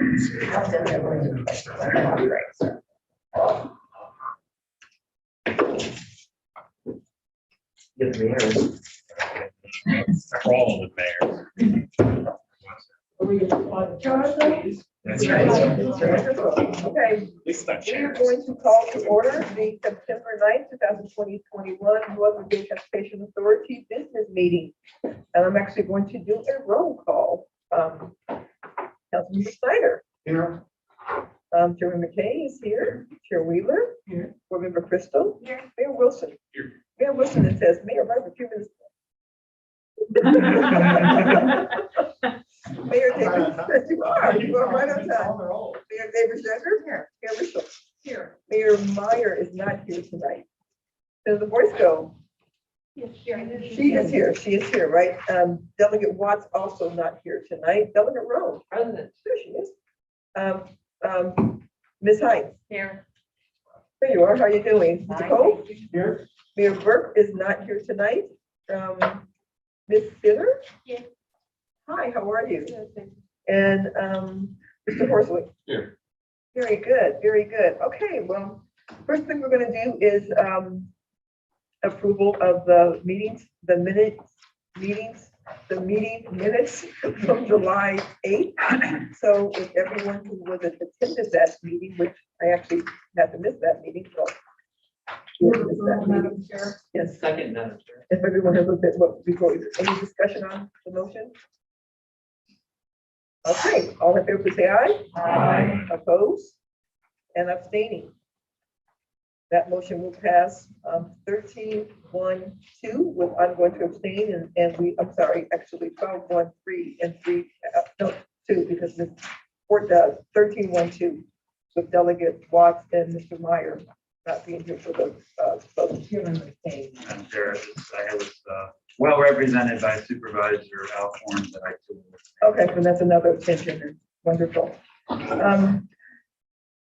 All the mayors. Okay, we are going to call to order the September 9th, 2021 Northern Transportation Authority business meeting. And I'm actually going to do a roll call. Councilmember Snyder. Here. Chairman McKay is here. Chair Wheeler. Here. Board Member Crystal. Here. Mayor Wilson. Here. Mayor Wilson, it says Mayor right for 2 minutes. Mayor Davis, you are right on time. Mayor Davis Younger. Here. Mayor Mitchell. Here. Mayor Meyer is not here tonight. Does the voice go? Yes, She is here. She is here, right? Delegate Watts also not here tonight. Delegate Rowe. President. There she is. Ms. Heights. Here. There you are. How are you doing? Mr. Cole? Here. Mayor Burke is not here tonight. Ms. Spinner? Yes. Hi, how are you? And Mr. Horsley? Here. Very good, very good. Okay, well, first thing we're going to do is approval of the meetings, the meeting minutes from July 8th. So if everyone who was attended that meeting, which I actually had to miss that meeting, so. Yes. Second, Madam Chair. If everyone has looked at what before, any discussion on the motion? Okay, all in favor, please say aye. Aye. Opposed and abstaining. That motion will pass 13-1-2 with I'm going to abstain and I'm sorry, actually 12-1-3 and 3, no, 2 because Ms. Ford does 13-1-2 with Delegate Watts and Mr. Meyer not being here for the vote. And there, I was well represented by Supervisor Alcorn that I took. Okay, so that's another attention. Wonderful.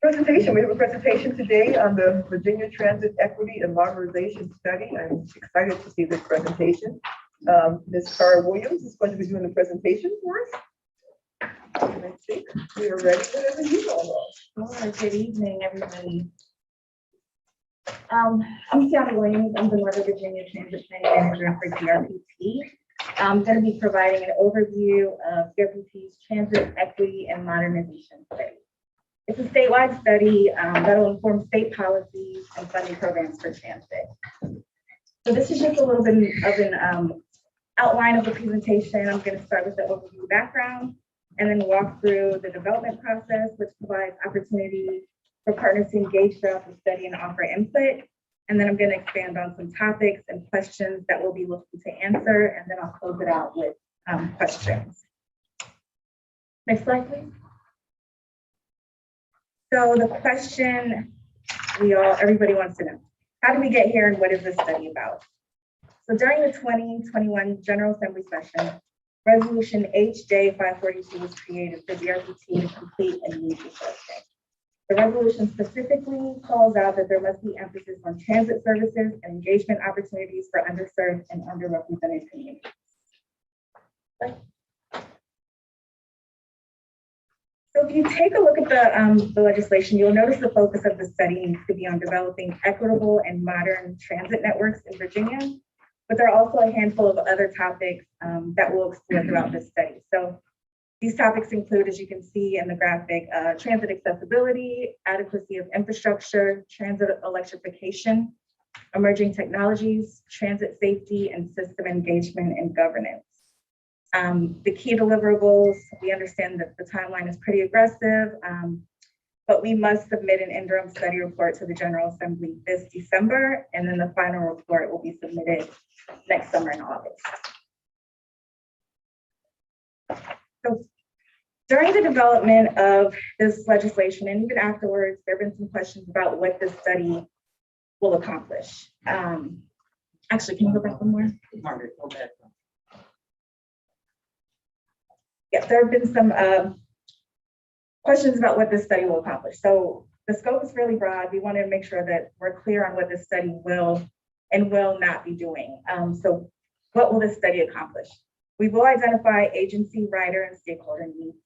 Presentation. We have a presentation today on the Virginia Transit Equity and Modernization Study. I'm excited to see this presentation. Ms. Cara Williams is going to be doing the presentation for us. And I think we are ready whenever you all are. Good evening, everybody. I'm Tiana Williams. I'm the Northern Virginia Transit Planning Manager for DRPT. I'm going to be providing an overview of DRPT's Transit Equity and Modernization Study. It's a statewide study that will inform state policies and funding programs for transit. So this is just a little bit of an outline of the presentation. I'm going to start with the overview background and then walk through the development process, which provides opportunity for partners to engage throughout the study and offer input. And then I'm going to expand on some topics and questions that we'll be looking to answer, and then I'll close it out with questions. Next slide, please. So the question everybody wants to know, how did we get here and what is this study about? So during the 2021 General Assembly session, Resolution HJ 542 was created for DRPT to complete a needs assessment. The resolution specifically calls out that there must be emphasis on transit services and engagement opportunities for underserved and underrepresented communities. So if you take a look at the legislation, you'll notice the focus of the study needs to be on developing equitable and modern transit networks in Virginia, but there are also a handful of other topics that we'll explore throughout this study. So these topics include, as you can see in the graphic, transit accessibility, adequacy of infrastructure, transit electrification, emerging technologies, transit safety, and system engagement and governance. The key deliverables, we understand that the timeline is pretty aggressive, but we must submit an interim study report to the General Assembly this December, and then the final report will be submitted next summer in August. So during the development of this legislation, and even afterwards, there have been some questions about what this study will accomplish. Actually, can you go back one more? Margaret, go back. Yeah, there have been some questions about what this study will accomplish. So the scope is really broad. We want to make sure that we're clear on what this study will and will not be doing. So what will this study accomplish? We will identify agency, rider, and stakeholder needs.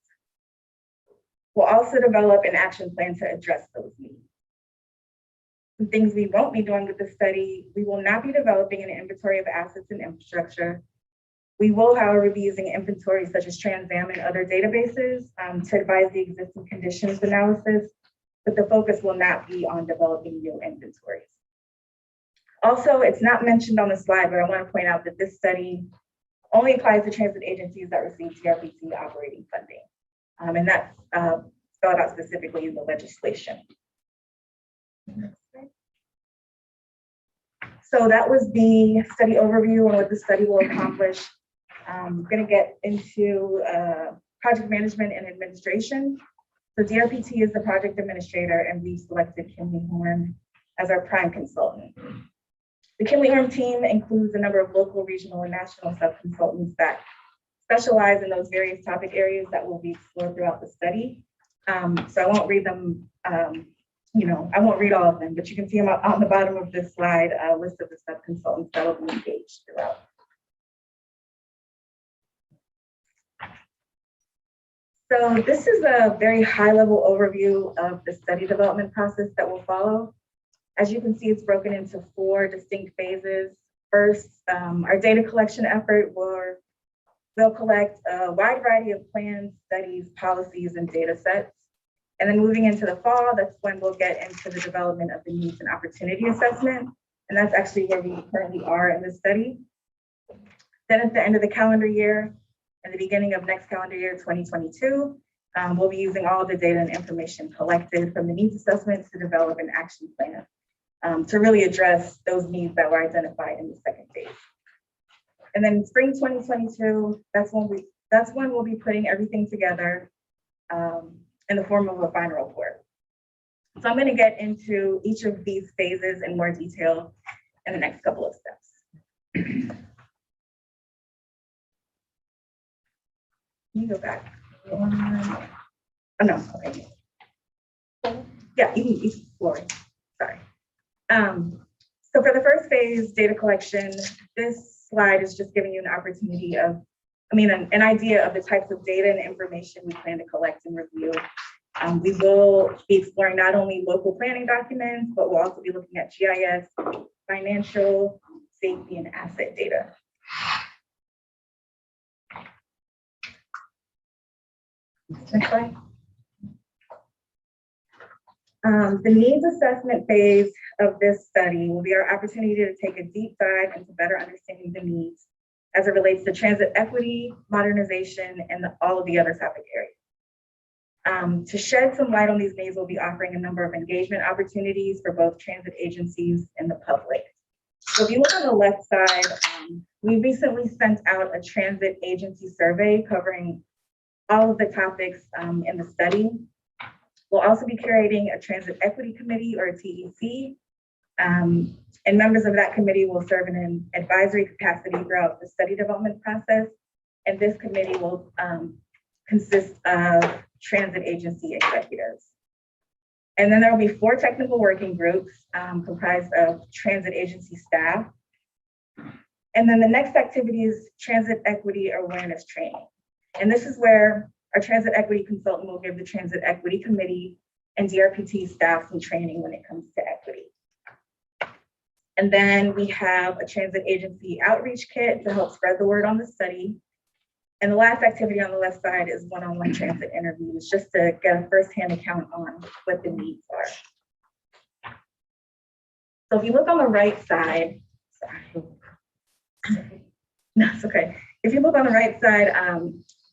We'll also develop an action plan to address those needs. Some things we won't be doing with the study: we will not be developing an inventory of assets and infrastructure. We will, however, be using inventories such as Trans Am and other databases to advise the existing conditions analysis, but the focus will not be on developing new inventories. Also, it's not mentioned on the slide, but I want to point out that this study only applies to transit agencies that receive TRPC operating funding. And that's spelled out specifically in the legislation. So that was the study overview and what the study will accomplish. I'm going to get into project management and administration. So DRPT is the project administrator, and we selected Kinley Horn as our prime consultant. The Kinley Horn team includes a number of local, regional, and national sub-consultants that specialize in those various topic areas that will be explored throughout the study. So I won't read them, I won't read all of them, but you can see them on the bottom of this slide, a list of the sub-consultants that will be engaged throughout. So this is a very high-level overview of the study development process that will follow. As you can see, it's broken into 4 distinct phases. First, our data collection effort will collect a wide variety of plans, studies, policies, and data sets. And then moving into the fall, that's when we'll get into the development of the needs and opportunity assessment. And that's actually where we currently are in this study. Then at the end of the calendar year, and the beginning of next calendar year, 2022, we'll be using all of the data and information collected from the needs assessment to develop an action plan to really address those needs that were identified in the second phase. And then spring 2022, that's when we'll be putting everything together in the form of a final report. So I'm going to get into each of these phases in more detail in the next couple of steps. You go back. Oh no, okay. Yeah, you Lori. Sorry. So for the first phase, data collection, this slide is just giving you an opportunity of, an idea of the types of data and information we plan to collect and review. We will be exploring not only local planning documents, but we'll also be looking at GIS, financial, safety, and asset data. Next slide. The needs assessment phase of this study will be our opportunity to take a deep dive into better understanding the needs as it relates to transit equity, modernization, and all of the other topic areas. To shed some light on these needs, we'll be offering a number of engagement opportunities for both transit agencies and the public. So if you look on the left side, we recently sent out a transit agency survey covering all of the topics in the study. We'll also be curating a transit equity committee, or a TEC, and members of that committee will serve in an advisory capacity throughout the study development process. And this committee will consist of transit agency executives. And then there will be 4 technical working groups comprised of transit agency staff. And then the next activity is transit equity awareness training. And this is where our transit equity consultant will give the transit equity committee and DRPT staff some training when it comes to equity. And then we have a transit agency outreach kit to help spread the word on the study. And the last activity on the left side is one-on-one transit interviews, just to get a firsthand account on what the needs are. So if you look on the right side, no, it's okay. If you look on the right side,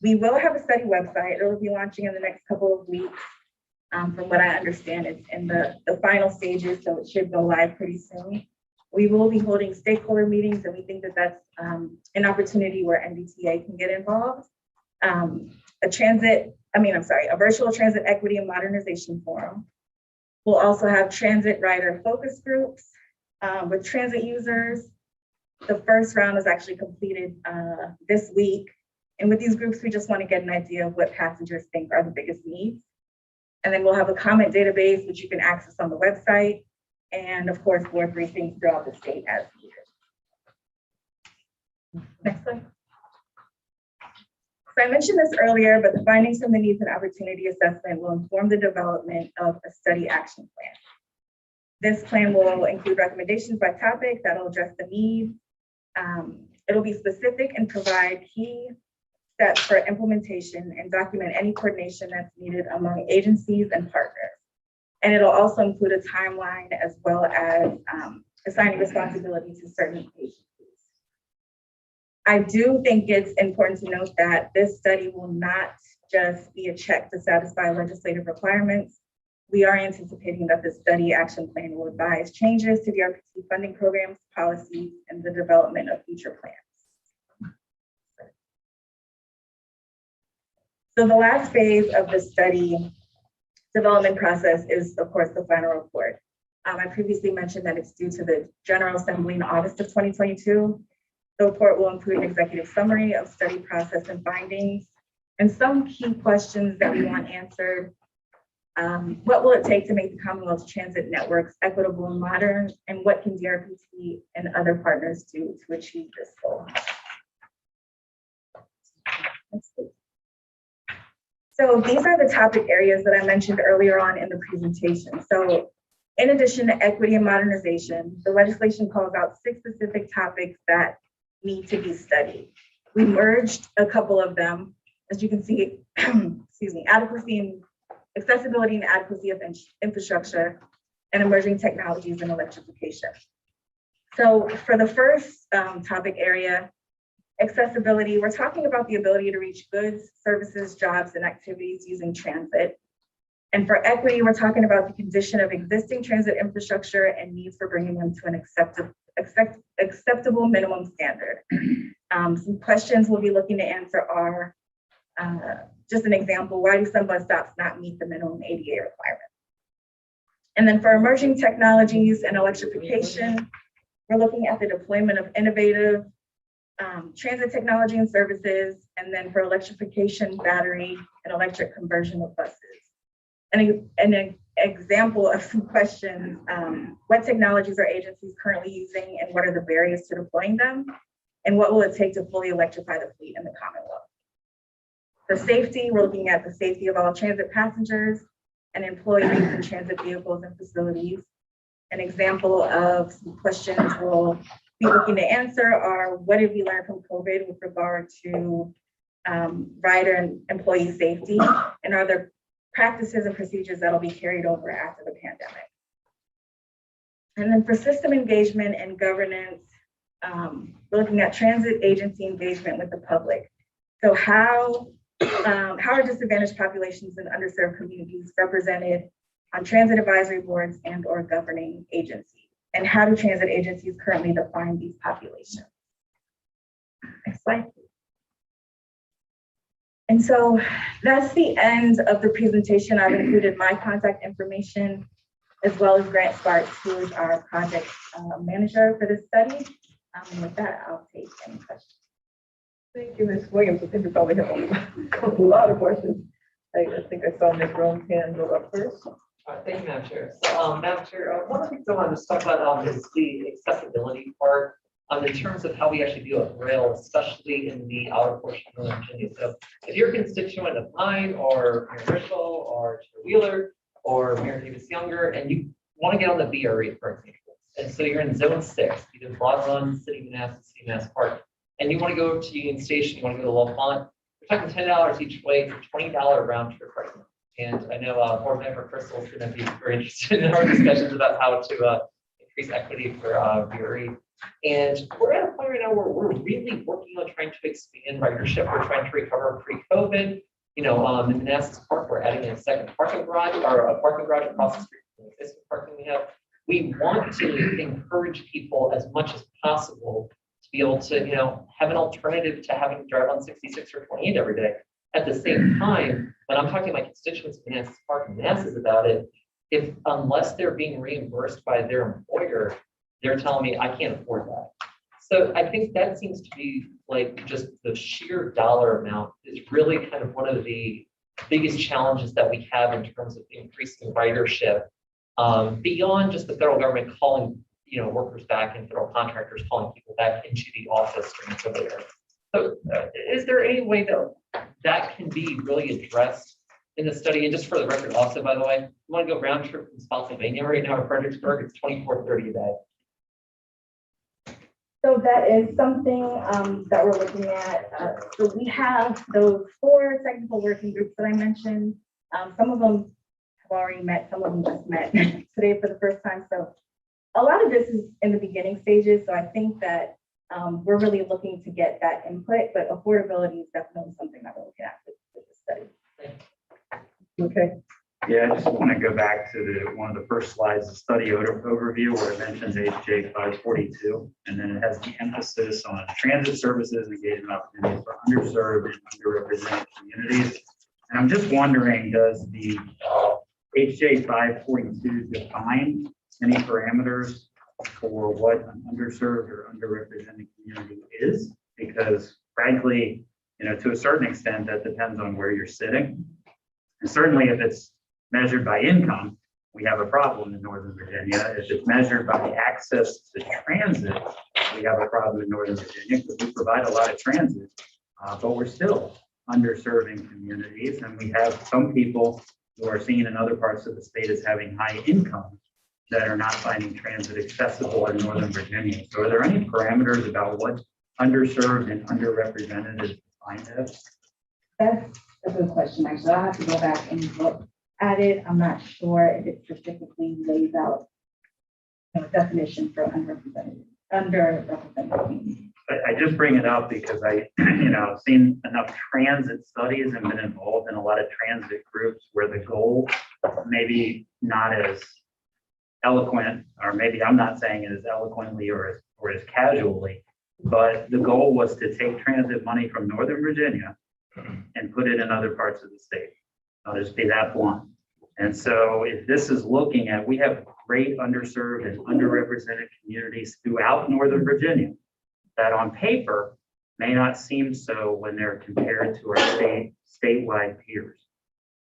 we will have a study website. It will be launching in the next couple of weeks. From what I understand, it's in the final stages, so it should go live pretty soon. We will be holding stakeholder meetings, and we think that that's an opportunity where MBTA can get involved. A virtual transit equity and modernization forum. We'll also have transit rider focus groups with transit users. The first round was actually completed this week. And with these groups, we just want to get an idea of what passengers think are the biggest needs. And then we'll have a comment database, which you can access on the website. And of course, board briefings throughout the state as needed. Next slide. So I mentioned this earlier, but the findings from the needs and opportunity assessment will inform the development of a study action plan. This plan will include recommendations by topic that will address the need. It'll be specific and provide key steps for implementation and document any coordination that's needed among agencies and partners. And it'll also include a timeline as well as assigning responsibility to certain agencies. I do think it's important to note that this study will not just be a check to satisfy legislative requirements. We are anticipating that the study action plan will advise changes to the RPT funding programs, policies, and the development of future plans. So the last phase of the study development process is, of course, the final report. I previously mentioned that it's due to the General Assembly in August of 2022. The report will include an executive summary of study process and findings, and some key questions that we want answered. What will it take to make the Commonwealth's transit networks equitable and modern? And what can DRPT and other partners do to achieve this goal? So these are the topic areas that I mentioned earlier on in the presentation. So in addition to equity and modernization, the legislation calls out 6 specific topics that need to be studied. We merged a couple of them, as you can see, excuse me, adequacy and accessibility and adequacy of infrastructure and emerging technologies and electrification. So for the first topic area, accessibility, we're talking about the ability to reach goods, services, jobs, and activities using transit. And for equity, we're talking about the condition of existing transit infrastructure and needs for bringing them to an acceptable minimum standard. Some questions we'll be looking to answer are, just an example, why do some bus stops not meet the minimum ADA requirement? And then for emerging technologies and electrification, we're looking at the deployment of innovative transit technology and services, and then for electrification, battery, and electric conversion of buses. And an example of some questions, what technologies are agencies currently using and what are the barriers to deploying them? And what will it take to fully electrify the fleet in the Commonwealth? For safety, we're looking at the safety of all transit passengers and employees in transit vehicles and facilities. An example of some questions we'll be looking to answer are, what did we learn from COVID with regard to rider and employee safety? And are there practices and procedures that'll be carried over after the pandemic? And then for system engagement and governance, we're looking at transit agency engagement with the public. So how are disadvantaged populations and underserved communities represented on transit advisory boards and or governing agencies? And how do transit agencies currently define these populations? Next slide. And so that's the end of the presentation. I've included my contact information as well as Grant Sparks, who is our project manager for this study. And with that, I'll take any questions. Thank you, Ms. Williams. I think we probably have a lot of questions. I think I saw Ms. Rome's hand go up first. Thank you, Madam Chair. So, Madam Chair, one of the things I wanted to talk about is the accessibility part in terms of how we actually deal with rail, especially in the outer portion of Virginia. So if you're a constituent of mine or Mayor Mitchell or Chair Wheeler or Mayor Davis Younger, and you want to get on the BRE, for example, and so you're in Zone 6, either Broad Run, City Manassas, City Manassas Park, and you want to go to Union Station, you want to go to L'Enfant, we're talking $10 each way for $20 round trip right now. And I know Board Member Crystal is going to be very interested in our discussions about how to increase equity for BRE. And we're at a point right now where we're really working on trying to expand ridership. We're trying to recover pre-COVID. You know, in Manassas Park, we're adding a second parking garage or a parking garage across the street from the existing parking we have. We want to encourage people as much as possible to be able to, you know, have an alternative to having to drive on 66 or 28 every day. At the same time, when I'm talking to my constituents in Manassas Park and Manassas about it, unless they're being reimbursed by their employer, they're telling me I can't afford that. So I think that seems to be like just the sheer dollar amount is really kind of one of the biggest challenges that we have in terms of increasing ridership beyond just the federal government calling, you know, workers back and federal contractors calling people back into the office during COVID. So is there any way that can be really addressed in the study? And just for the record also, by the way, you want to go round trip from Spotsylvania right now to Fredericksburg, it's 24.30 a day. So that is something that we're looking at. So we have those 4 technical working groups that I mentioned. Some of them have already met, some of them just met today for the first time. So a lot of this is in the beginning stages. So I think that we're really looking to get that input, but affordability is definitely something that we're looking at with the study. Okay, Yeah, I just want to go back to one of the first slides, the study overview, where it mentions HJ 542, and then it has the emphasis on transit services, engagement opportunities for underserved and underrepresented communities. And I'm just wondering, does the HJ 542 define any parameters for what an underserved or underrepresented community is? Because frankly, to a certain extent, that depends on where you're sitting. And certainly if it's measured by income, we have a problem in Northern Virginia. If it's measured by access to transit, we have a problem in Northern Virginia because we provide a lot of transit, but we're still underserving communities. And we have some people who are seen in other parts of the state as having high income that are not finding transit accessible in Northern Virginia. So are there any parameters about what underserved and underrepresented is defined as? That's a good question. Actually, I'll have to go back and look at it. I'm not sure if it specifically lays out a definition for underrepresented communities. I just bring it up because I've seen enough transit studies and been involved in a lot of transit groups where the goal, maybe not as eloquent, or maybe I'm not saying it as eloquently or as casually, but the goal was to take transit money from Northern Virginia and put it in other parts of the state. I'll just be that blunt. And so if this is looking at, we have great underserved and underrepresented communities throughout Northern Virginia that on paper may not seem so when they're compared to our statewide peers.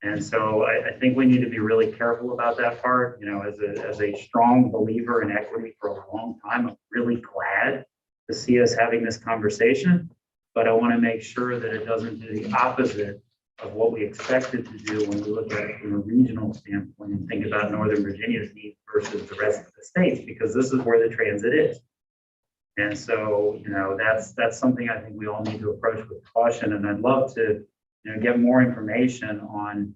And so I think we need to be really careful about that part. As a strong believer in equity for a long time, I'm really glad to see us having this conversation, but I want to make sure that it doesn't do the opposite of what we expected to do when we look at it from a regional standpoint and think about Northern Virginia's needs versus the rest of the states, because this is where the transit is. And so, that's something I think we all need to approach with caution. And I'd love to, get more information on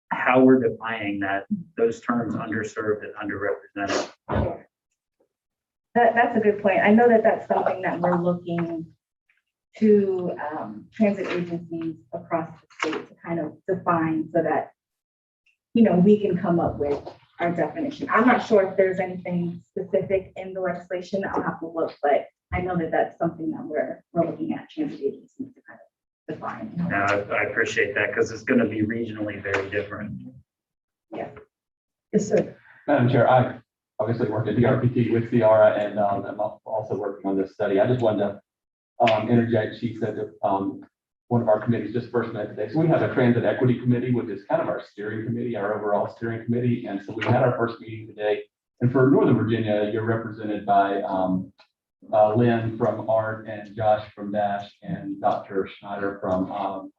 how we're defining those terms underserved and underrepresented. That's a good point. I know that that's something that we're looking to transit agencies across the state to kind of define so that, we can come up with our definition. I'm not sure if there's anything specific in the legislation. I'll have to look, but I know that that's something that we're looking at transit agencies to kind of define. Now, I appreciate that because it's going to be regionally very different. Yeah. yes, sir. Madam Chair, I obviously work at the RPT with Ciara, and I'm also working on this study. I just wanted to interject. She said that one of our committees just first met today. So we have a transit equity committee, which is kind of our steering committee, our overall steering committee. And so we had our first meeting today. And for Northern Virginia, you're represented by Lynn from ART and Josh from DASH and Dr. Schneider from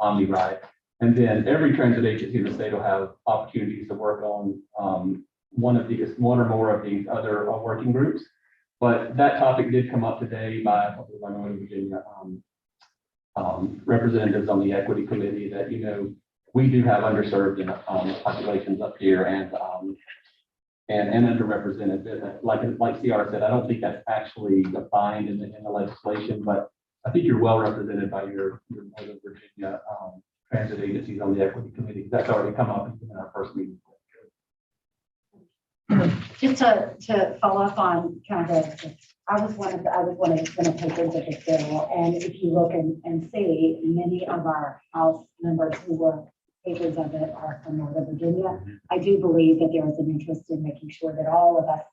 OmniRide. And then every transit agency in the state will have opportunities to work on one or more of these other working groups. But that topic did come up today by a couple of our Northern Virginia representatives on the equity committee that, we do have underserved populations up here and underrepresented. Like Ciara said, I don't think that's actually defined in the legislation, but I think you're well represented by your Northern Virginia transit agencies on the equity committee. That's already come up in our first meeting. Just to follow up on kind of I was one of the papers of this bill, and if you look and see, many of our House members who were papers of it are from Northern Virginia. I do believe that there is an interest in making sure that all of us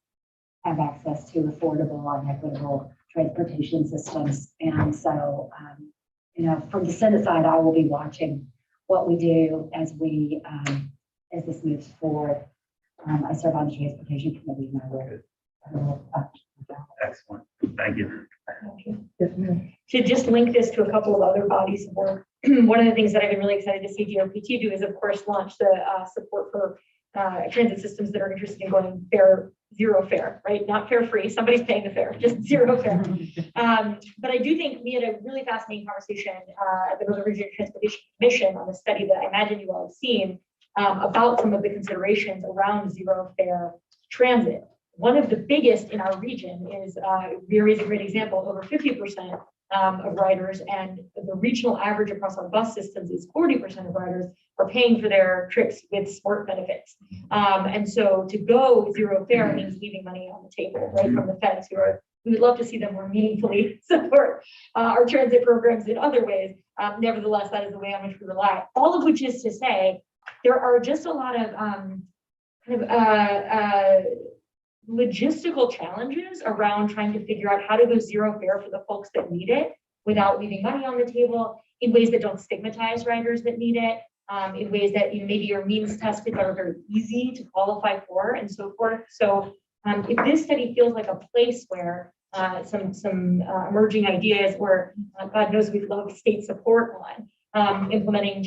have access to affordable and equitable transportation systems. And so, from the Senate side, I will be watching what we do as this moves forward. I serve on the Transportation Committee, and I will Excellent. Thank you. Yes, ma'am. To just link this to a couple of other bodies of work, one of the things that I've been really excited to see DRPT do is, of course, launch the support for transit systems that are interested in going zero fare, right? Not fare free, somebody's paying the fare, just zero fare. But I do think we had a really fascinating conversation at the Northern Region Transportation Commission on a study that I imagine you all have seen about some of the considerations around zero fare transit. One of the biggest in our region is, Erie is a great example, over 50% of riders, and the regional average across our bus systems is 40% of riders are paying for their trips with sport benefits. And so to go zero fare means leaving money on the table, right, from the feds we would love to see them more meaningfully support our transit programs in other ways. Nevertheless, that is the way on which we rely. All of which is to say, there are just a lot of logistical challenges around trying to figure out how to go zero fare for the folks that need it without leaving money on the table, in ways that don't stigmatize riders that need it, in ways that maybe are means tested but are very easy to qualify for, and so forth. So if this study feels like a place where some emerging ideas, or God knows we'd love state support on implementing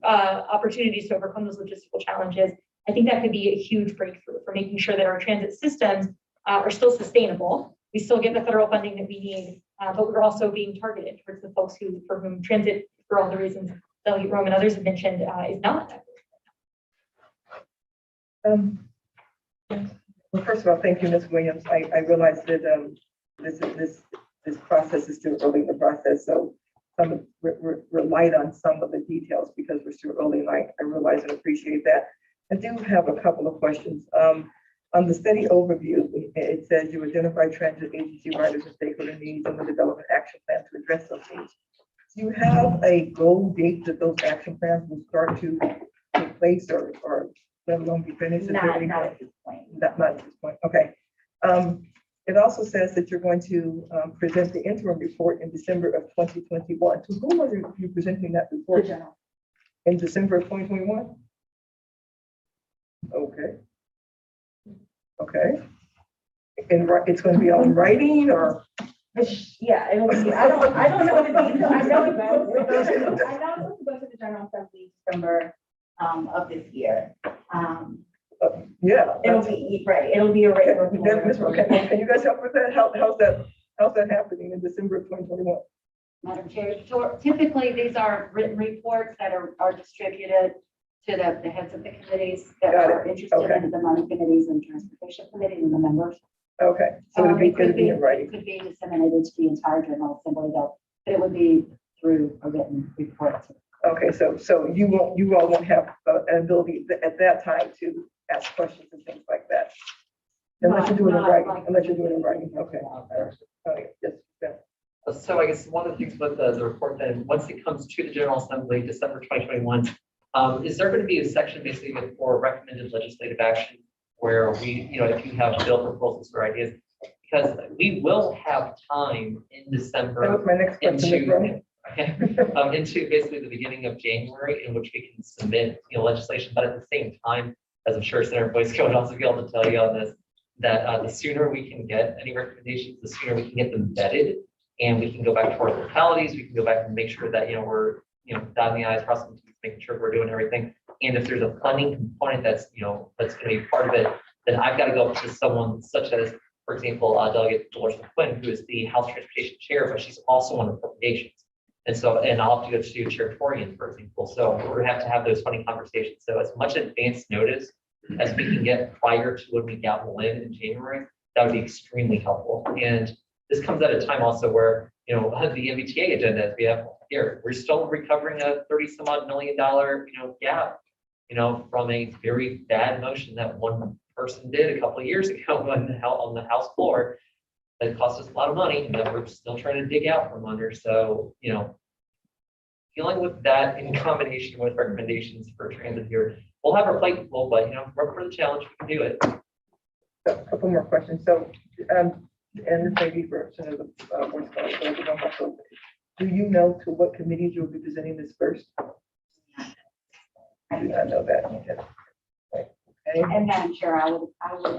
opportunities to overcome those logistical challenges, I think that could be a huge breakthrough for making sure that our transit systems are still sustainable. We still get the federal funding that we need, but we're also being targeted towards the folks for whom transit, for all the reasons Delegate Rome and others have mentioned, is not. Well, first of all, thank you, Ms. Williams. I realize that this process is still early in the process, so we're light on some of the details because we're still early, and I realize and appreciate that. I do have a couple of questions. On the study overview, it says you identify transit agency riders and stakeholder needs and the development action plan to address those needs. Do you have a goal date that those action plans will start to take place, or let alone be finished? Not at this point. Not at this point. Okay. It also says that you're going to present the interim report in December of 2021. To whom are you presenting that report? In December of 2021? Okay. Okay. And it's going to be on writing, or? Yeah, it'll be, I don't know the details. I know it's supposed to go to the General Assembly December of this year. Yeah. It'll be, right, it'll be a regular. Okay, can you guys help with that? How's that happening in December of 2021? Madam Chair, so typically these are written reports that are distributed to the heads of the committees that are interested in the money committees and transportation committees and the members. Okay, so it'll be in writing. It could be disseminated to the entire General Assembly, though, but it would be through a written report. Okay, so you all won't have an ability at that time to ask questions and things like that. Unless you're doing it in writing. Unless you're doing it in writing. Okay. Okay. Yes. So I guess one of the things with the report, then once it comes to the General Assembly, December 2021, is there going to be a section basically for recommended legislative action where we, if you have bill proposals or ideas, because we will have time in December. That was my next question. Into basically the beginning of January, in which we can submit legislation, but at the same time, as I'm sure Senator Boyce would also be able to tell you on this, that the sooner we can get any recommendations, the sooner we can get them vetted, and we can go back to our localities. We can go back and make sure that we're dotting the i's, crossing the t's, making sure we're doing everything. And if there's a funding component that's that's going to be part of it, then I've got to go up to someone such as, for example, Delegate Dolores McQuinn, who is the House Transportation Chair, but she's also on appropriations. And I'll have to go to Chair Torian, for example. So we're going to have those funding conversations. So as much advance notice as we can get prior to when we gavel in January, that would be extremely helpful. And this comes at a time also where, the MBTA agenda, as we have here, we're still recovering a $30-some-odd million, gap, from a very bad motion that one person did a couple of years ago on the House floor. That cost us a lot of money that we're still trying to dig out from under. So, dealing with that in combination with recommendations for transit here, we'll have our plate full, but work for the challenge, we can do it. So a couple more questions. So, and this may be for Senator Boyce, do you know to what committees you'll be presenting this first? I do not know that. Okay. And Madam Chair, I would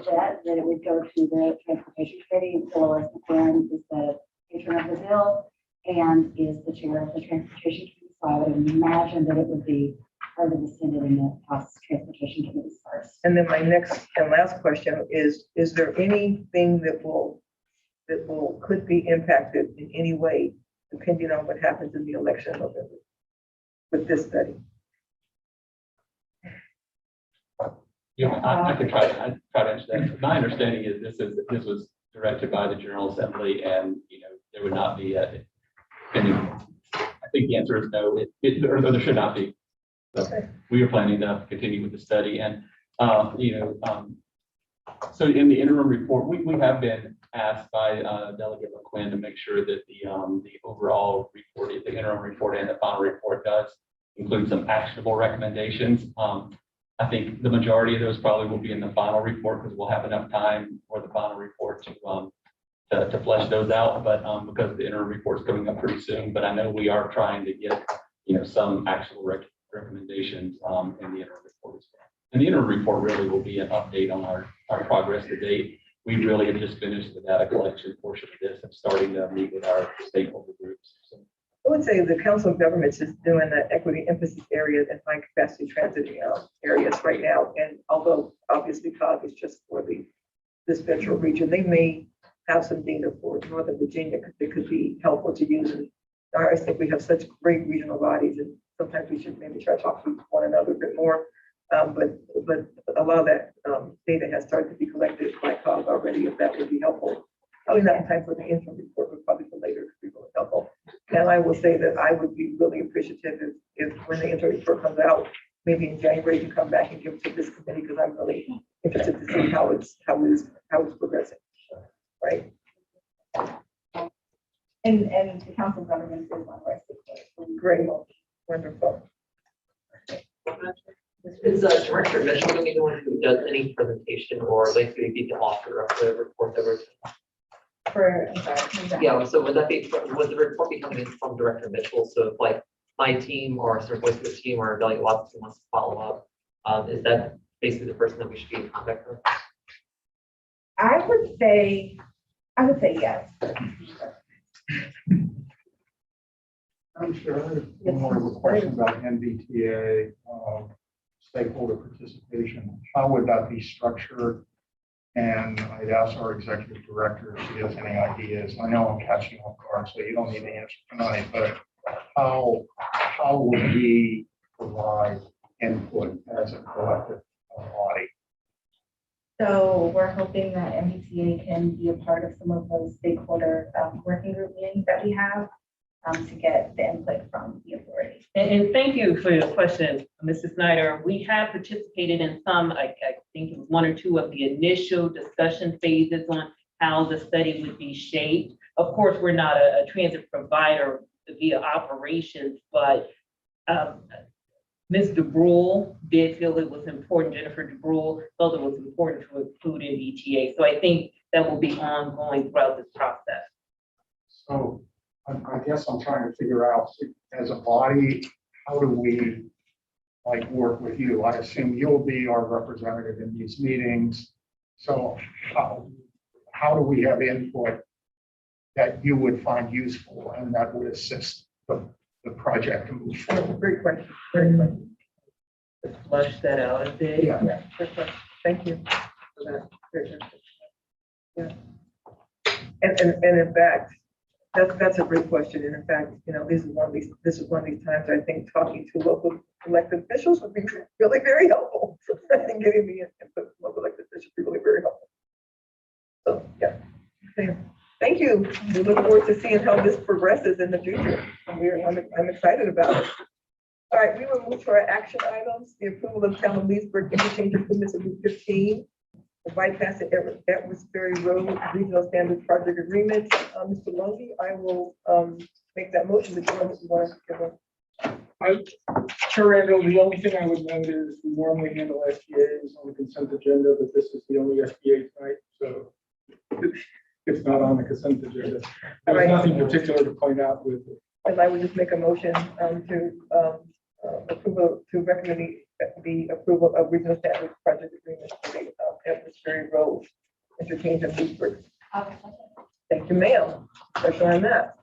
bet that it would go to the Transportation Committee. Dolores McQuinn is the patron of the bill and is the chair of the Transportation Committee. So I would imagine that it would be part of the Senate and the House Transportation Committees first. And then my next and last question is there anything that could be impacted in any way, depending on what happens in the election in November with this study? Yeah, I could try to answer that. My understanding is this was directed by the General Assembly, and there would not be I think the answer is no. Or there should not be. So Okay. we are planning to continue with the study, and so in the interim report, we have been asked by Delegate McQuinn to make sure that the overall report, the interim report and the final report does include some actionable recommendations. I think the majority of those probably will be in the final report because we'll have enough time for the final report to flesh those out. But because the interim report is coming up pretty soon, but I know we are trying to get some actual recommendations in the interim report as well. And the interim report really will be an update on our progress to date. We really have just finished the data collection portion of this and starting to meet with our stakeholder groups. So. I would say the Council of Governments is doing the equity emphasis area and high capacity transit areas right now. And although obviously COG is just for this metro region, they may have some data for Northern Virginia that could be helpful to use. And I think we have such great regional bodies, and sometimes we should maybe try to talk to one another a bit more. But a lot of that data has started to be collected by COG already, if that would be helpful. Probably not in time for the interim report, but probably for later, could be really helpful. And I will say that I would be really appreciative if when the interim report comes out, maybe in January, you come back and give it to this committee, because I'm really interested to see how it's progressing. Right. And the Council of Governments is one of our stakeholders. Great. Wonderful. Is Director Mitchell going to be the one who does any presentation, or likely be the author of the report that we're? I'm sorry. Yeah, so would the report be coming in from Director Mitchell? So if like my team or sort of voice of the team or Delegate Watson wants to follow up, is that basically the person that we should be in contact with? I would say yes. I'm sure I have one more question about NVTA stakeholder participation. How would that be structured? And I'd ask our executive director if she has any ideas. I know I'm catching off guard, so you don't need to answer tonight, but how would we provide input as a collective body? So we're hoping that MBTA can be a part of some of those stakeholder working group meetings that we have to get the input from the authority. And thank you for your question, Mrs. Snyder. We have participated in some, I think it was one or two of the initial discussion phases on how the study would be shaped. Of course, we're not a transit provider via operations, but Ms. DeBrule did feel it was important, Jennifer DeBrule felt it was important to include in ETA. So I think that will be ongoing throughout this process. So I guess I'm trying to figure out, as a body, how do we work with you? I assume you'll be our representative in these meetings. So how do we have input that you would find useful and that would assist the project to move forward? Great question. Great question. Let's flush that out a bit. Yeah. Yeah, great question. Thank you for that. Great question. Yeah. And in fact, that's a great question. And in fact, this is one of these times I think talking to local elected officials would be really very helpful. I think getting the input from local elected officials would be really very helpful. So yeah. Thank you. We look forward to seeing how this progresses in the future. I'm excited about it. All right, we will move to our action items. The approval of Town of Leesburg interchange improvements in Route 15, the bypass at Edwardsbury Road Regional Standard Project Agreement. Mr. Lungi, I will make that motion. Chair Randall, the only thing I would note is we normally handle SPAs on the consent agenda, but this is the only SPA tonight, so it's not on the consent agenda. There's nothing particular to point out with it. And I would just make a motion to recommend the approval of Regional Standard Project Agreement for the Edwardsbury Road interchange in Leesburg. Thank you, ma'am. Pressure on that.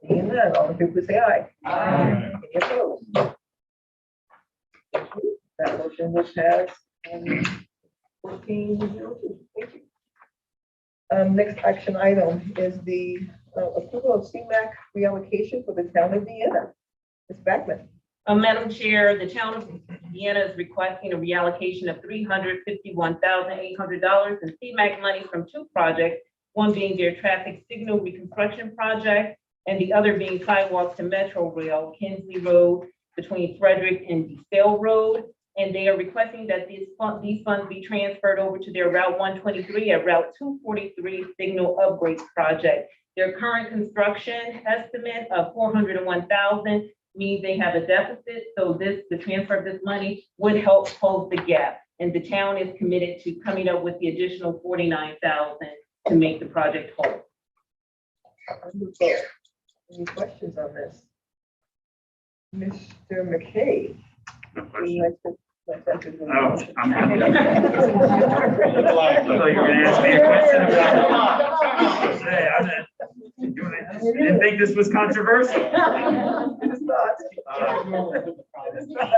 Seeing none, all in favor, say aye. Aye. Any opposed? Thank you. That motion will pass. 14-02. Thank you. Next action item is the approval of CMAQ reallocation for the town of Vienna. Ms. Backman. Madam Chair, the town of Vienna is requesting a reallocation of $351,800 in CMAQ money from two projects, one being their traffic signal reconstruction project, and the other being sidewalks to Metro Rail, Kinsley Road between Frederick and DeSale Road. And they are requesting that these funds be transferred over to their Route 123 and Route 243 signal upgrade project. Their current construction estimate of $401,000 means they have a deficit. So the transfer of this money would help close the gap. And the town is committed to coming up with the additional $49,000 to make the project whole. Wonderful. Any questions on this? Mr. McKay. No would you question. like to- Oh, I'm happy. I thought you were gonna ask me a question about. Hey, you didn't think this was controversial? It is not. It is not.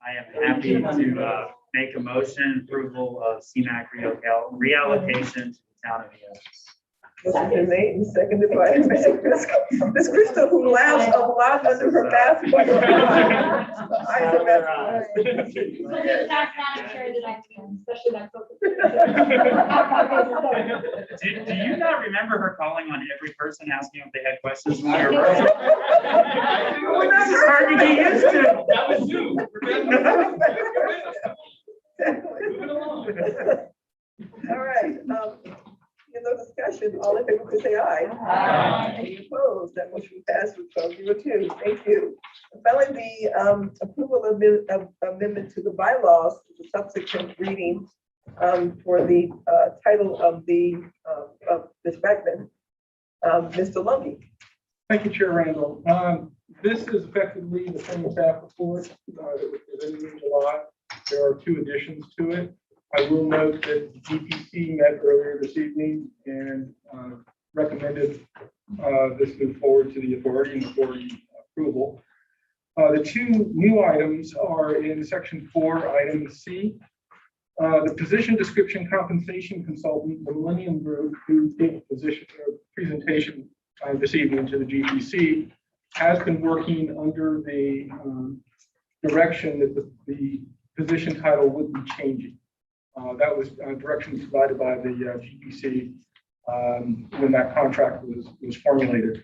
I am happy to make a motion approval of CMAQ reallocation to the town of Vienna. Motion been made and seconded by Ms. Crystal, who laughs a lot under her mask. But her eyes are mesmerized. Do you not remember her calling on every person asking if they had questions when we were virtual? This is hard to get used to. That was you. All right, no discussion, all in favor, please say aye. Aye. Any opposed? That motion passed with 12-02. Thank you. And finally, the approval of amendment to the bylaws, the subsequent reading for the title of this Beckman. Mr. Lundy. Thank you, Chair Randall. This is effectively the same staff report that was presented in July. There are two additions to it. I will note that the GPC met earlier this evening and recommended this move forward to the authority and authority approval. The two new items are in section 4, item C. The position description compensation consultant, the Millennium Group, who gave a presentation this evening to the GPC, has been working under the direction that the position title would be changing. That was direction provided by the GPC when that contract was formulated.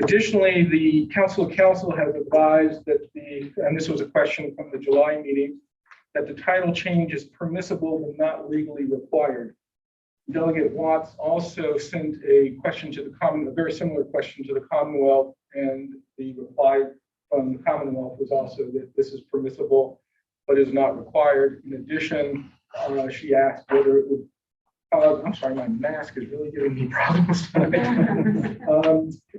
Additionally, the Council of Council has advised that and this was a question from the July meeting, that the title change is permissible but not legally required. Delegate Watts also sent a question to the a very similar question to the Commonwealth, and the reply from the Commonwealth was also that this is permissible but is not required. In addition, she asked whether it would, I'm sorry, my mask is really giving me problems tonight.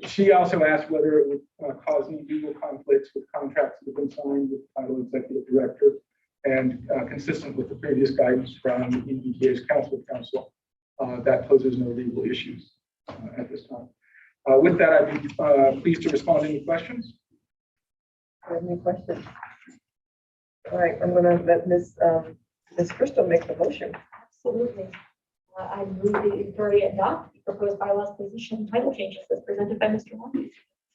She also asked whether it would cause any legal conflicts with contracts that have been signed with the title executive director, and consistent with the previous guidance from the EDTA's Council of Council, that poses no legal issues at this time. With that, I'd be pleased to respond to any questions. Any questions? All right, I'm going to let Ms. Crystal make the motion. Absolutely. I move the authority adopt the proposed bylaws position title changes as presented by Mr. Long.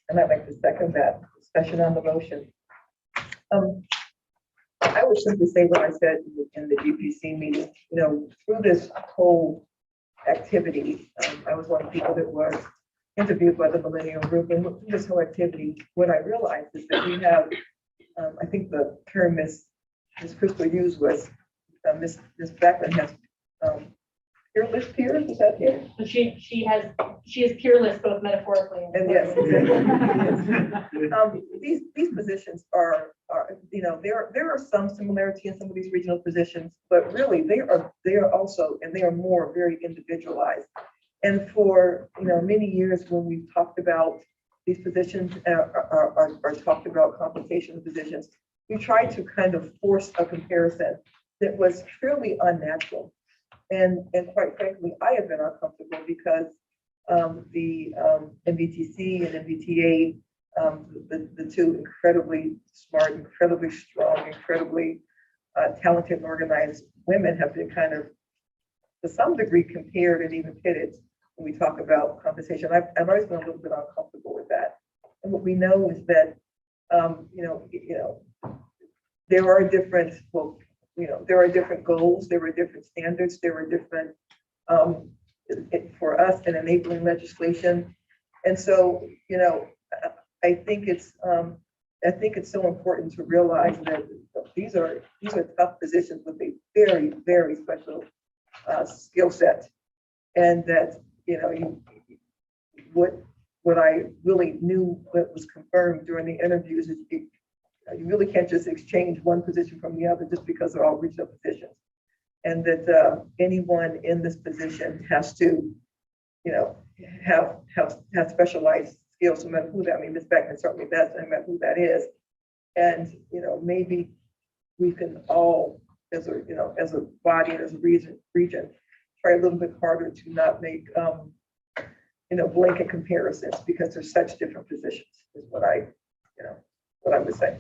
And I'd like to second that. Discussion on the motion. I would simply say what I said in the GPC meeting. You know, through this whole activity, I was one of the people that was interviewed by the Millennium Group, and through this whole activity, what I realized is that we have, I think the term Ms. Crystal used was Ms. Beckman has peerless peers. Is that it? So she is peerless both metaphorically And yes, exactly. These positions are, you know, there are some similarity in some of these regional positions, but really they are also, and they are more very individualized. And for, you know, many years when we've talked about these positions are talked about compensation positions, we try to kind of force a comparison that was truly unnatural. And quite frankly, I have been uncomfortable because the MBTC and MBTA, the two incredibly smart, incredibly strong, incredibly talented and organized women have been kind of, to some degree, compared and even pitted when we talk about compensation. I've always been a little bit uncomfortable with that. And what we know is that, there are different, there are different goals, there are different standards, there are different, for us, an enabling legislation. And so, I think it's so important to realize that these are tough positions with a very, very special skill set. And that, what I really knew that was confirmed during the interviews is you really can't just exchange one position from the other just because they're all regional positions. And that anyone in this position has to, have specialized skills, no matter who that, I mean, Ms. Beckman certainly does, no matter who that is. And, maybe we can all, as a body and as a region, try a little bit harder to not make, blanket comparisons, because there's such different positions, is what I would say.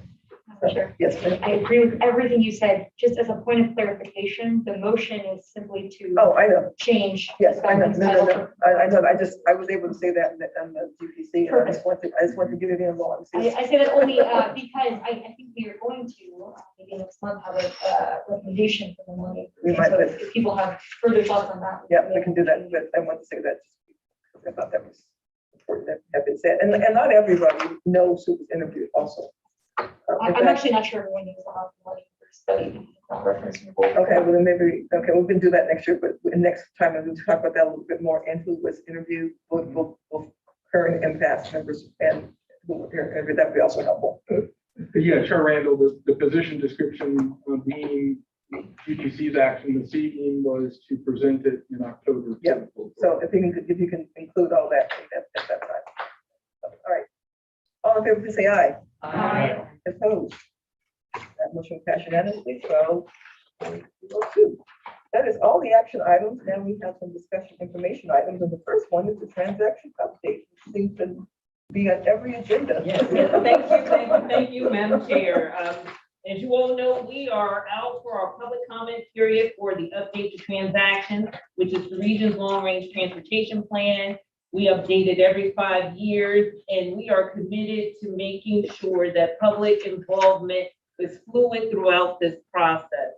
Sure. Yes, ma'am. I agree with everything you said. Just as a point of clarification, the motion is simply to Oh, I know. change. Yes, I know. No. I know. I was able to say that on the GPC. And I just want to get it in long. I say that only because I think we are going to maybe next month have a recommendation for the money. We might, So if people have further thoughts on that. Yeah, we can do that, but I want to say that because I thought that was important that have been said. And not everybody knows who was interviewed also. I'm actually not sure everyone knows about the money for study. Not referenced in the board. Okay, well then maybe, we can do that next year, but next time we'll talk about that a little bit more, and who was interviewed, both current and past members, and who were interviewed. That would be also helpful. Yeah, Chair Randall, the position description being GPC's action this evening was to present it in October. Yeah. So if you can include all that at that time. All right. All in favor, please say aye. Aye. Opposed? That motion passed unanimously. So, 2. That is all the action items. Now we have some discussion information items, and the first one is the transaction update, which seems to be on every agenda. Yes, thank you, Madam Chair. As you all know, we are out for our public comment period for the update to transaction, which is the region's long-range transportation plan. We update it every 5 years, and we are committed to making sure that public involvement is fluid throughout this process.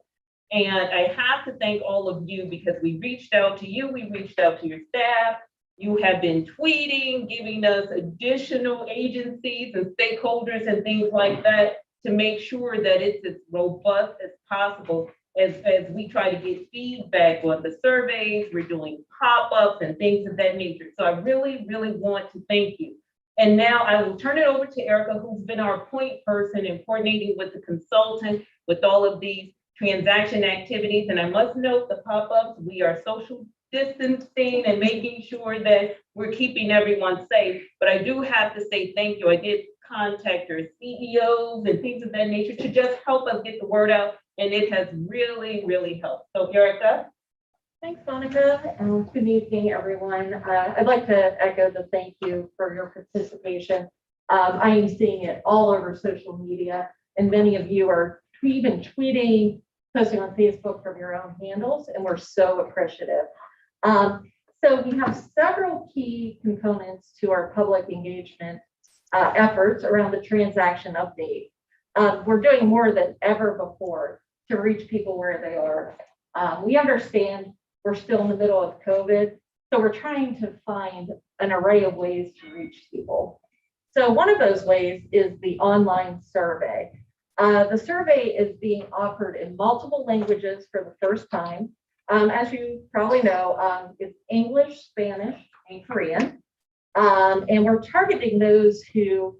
And I have to thank all of you, because we reached out to you, we reached out to your staff. You have been tweeting, giving us additional agencies and stakeholders and things like that to make sure that it's as robust as possible as we try to get feedback on the surveys. We're doing pop-ups and things of that nature. So I really, really want to thank you. And now I will turn it over to Erica, who's been our point person in coordinating with the consultant with all of these transaction activities. And I must note the pop-ups, we are social distancing and making sure that we're keeping everyone safe. But I do have to say thank you. I did contact your CEOs and things of that nature to just help us get the word out. And it has really, really helped. So Erica. Thanks, Monica, and good evening, everyone. I'd like to echo the thank you for your participation. I am seeing it all over social media, and many of you are even tweeting, posting on Facebook from your own handles, and we're so appreciative. So we have several key components to our public engagement efforts around the transaction update. We're doing more than ever before to reach people where they are. We understand we're still in the middle of COVID, so we're trying to find an array of ways to reach people. So one of those ways is the online survey. The survey is being offered in multiple languages for the first time. As you probably know, it's English, Spanish, and Korean. And we're targeting those who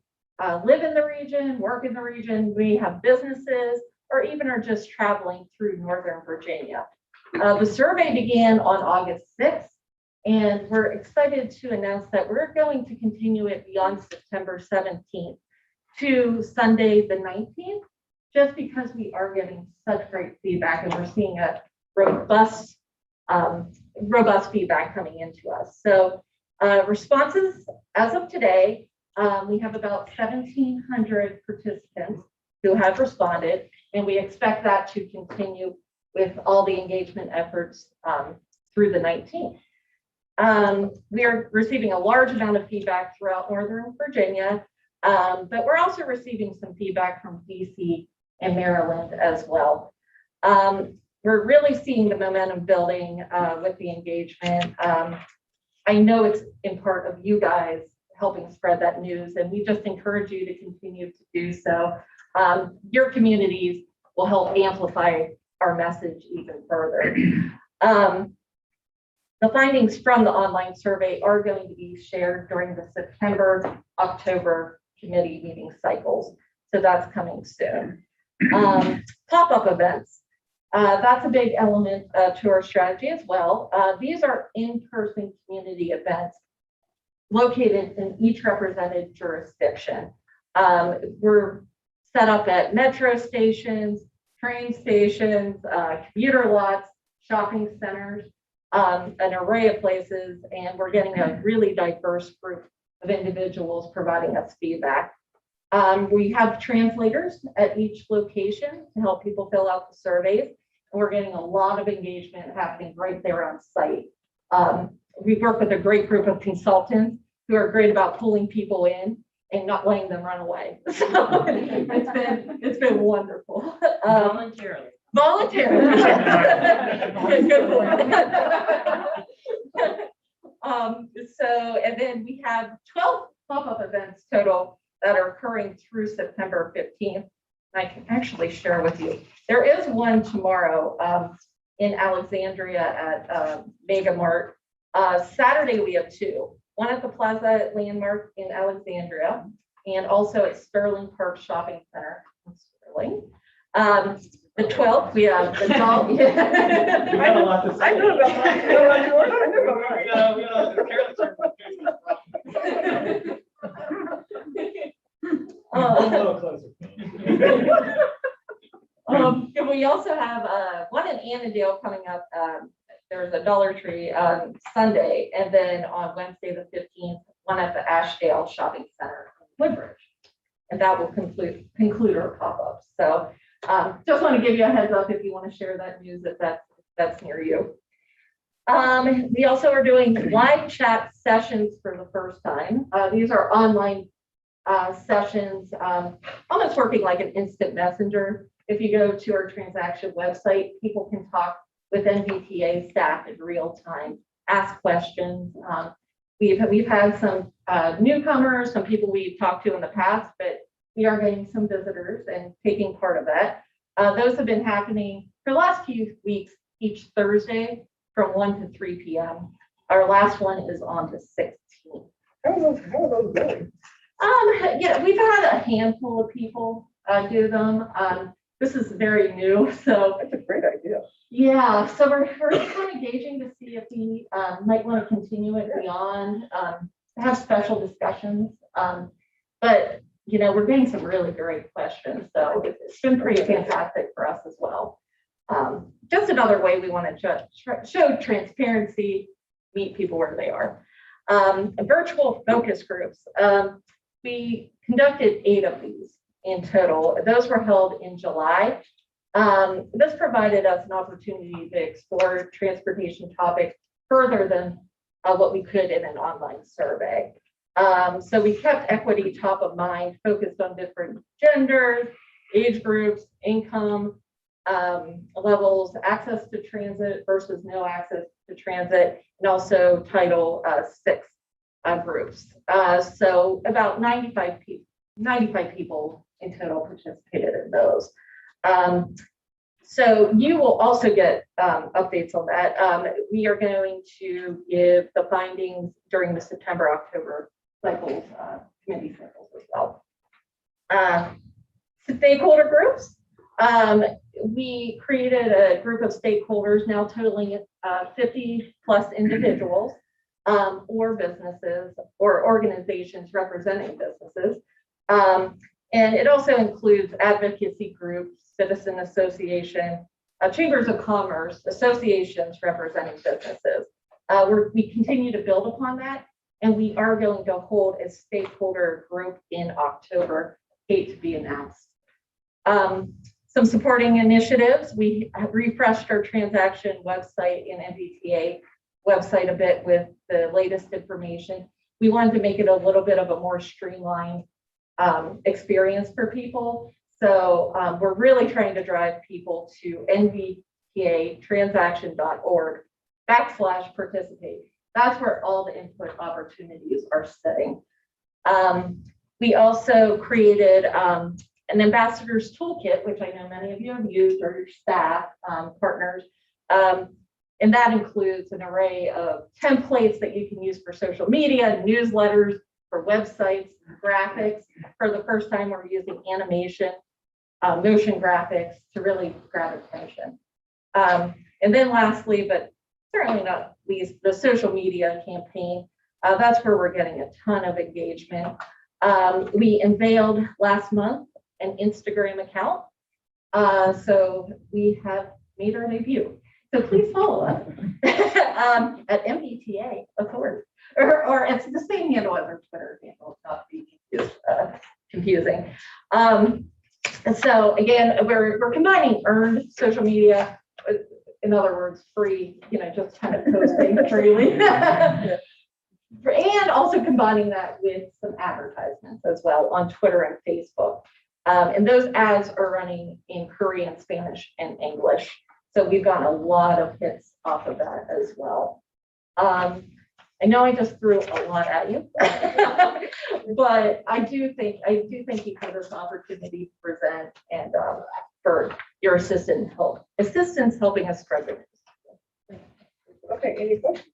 live in the region, work in the region, we have businesses, or even are just traveling through Northern Virginia. The survey began on August 6th, and we're excited to announce that we're going to continue it beyond September 17th to Sunday the 19th. just because we are getting such great feedback and we're seeing a robust, robust feedback coming into us. So responses as of today, we have about 1,700 participants who have responded, and we expect that to continue with all the engagement efforts through the 19th. We are receiving a large amount of feedback throughout Northern Virginia, but we're also receiving some feedback from DC and Maryland as well. We're really seeing the momentum building with the engagement. I know it's in part of you guys helping spread that news, and we just encourage you to continue to do so. Your communities will help amplify our message even further. The findings from the online survey are going to be shared during the September, October committee meeting cycles. So that's coming soon. Pop-up events. That's a big element to our strategy as well. These are in-person community events located in each represented jurisdiction. We're set up at metro stations, train stations, commuter lots, shopping centers, an array of places, and we're getting a really diverse group of individuals providing us feedback. We have translators at each location to help people fill out the surveys, and we're getting a lot of engagement happening right there on site. We work with a great group of consultants who are great about pulling people in and not letting them run away. So it's been wonderful. Voluntarily. Voluntarily. Good point. And then we have 12 pop-up events total that are occurring through September 15th. I can actually share with you. There is one tomorrow in Alexandria at Mega Mart. Saturday we have two. One at the Plaza Landmark in Alexandria, and also at Sterling Park Shopping Center in Sterling. The 12th, we have the dog. We got a lot to say. I know about mine. You know about yours? I know about mine. And we also have one in Annandale coming up. There's a Dollar Tree on Sunday, and then on Wednesday the 15th, one at the Ashdale Shopping Center in Woodbridge. And that will conclude our pop-ups. So just want to give you a heads up if you want to share that news if that's near you. We also are doing live chat sessions for the first time. These are online sessions, almost working like an instant messenger. If you go to our transaction website, people can talk with NVTA staff in real time, ask questions. We've had some newcomers, some people we've talked to in the past, but we are getting some visitors and taking part of that. Those have been happening for the last few weeks, each Thursday from 1 to 3 p.m. Our last one is on the 16th. How are those going? Yeah, we've had a handful of people do them. This is very new, so That's a great idea. yeah. So we're kind of gauging to see if we might want to continue it beyond, have special discussions. But you know, we're getting some really great questions, so it's been pretty fantastic for us as well. Just another way we want to show transparency, meet people where they are. Virtual focus groups. We conducted 8 of these in total. Those were held in July. This provided us an opportunity to explore transportation topics further than what we could in an online survey. So we kept equity top of mind, focused on different genders, age groups, income levels, access to transit versus no access to transit, and also Title VI groups. So about 95 people in total participated in those. So you will also get updates on that. We are going to give the findings during the September, October cycles, committee cycles as well. Stakeholder groups. We created a group of stakeholders now totaling 50 plus individuals or businesses or organizations representing businesses. And it also includes advocacy groups, citizen association, chambers of commerce, associations representing businesses. We continue to build upon that, and we are going to hold a stakeholder group in October, date to be announced. Some supporting initiatives, we have refreshed our transaction website and MBTA website a bit with the latest information. We wanted to make it a little bit of a more streamlined experience for people. So we're really trying to drive people to nvtatransaction.org/participate. That's where all the input opportunities are sitting. We also created an ambassador's toolkit, which I know many of you have used, or your staff, partners. And that includes an array of templates that you can use for social media, newsletters, for websites, graphics. For the first time, we're using animation, motion graphics to really grab attention. And then lastly, but certainly not least, the social media campaign. That's where we're getting a ton of engagement. We unveiled last month an Instagram account. So we have made our debut. So please follow us at MBTA Authority, or it's the same handle as our Twitter handle, not be confusing. So again, we're combining earned social media, in other words, free, just kind of posting freely. And also combining that with some advertisements as well on Twitter and Facebook. And those ads are running in Korean, Spanish, and English. So we've gotten a lot of hits off of that as well. I know I just threw a lot at you, but I do thank you for this opportunity to present and for your assistance helping us spread the news. Okay, any questions?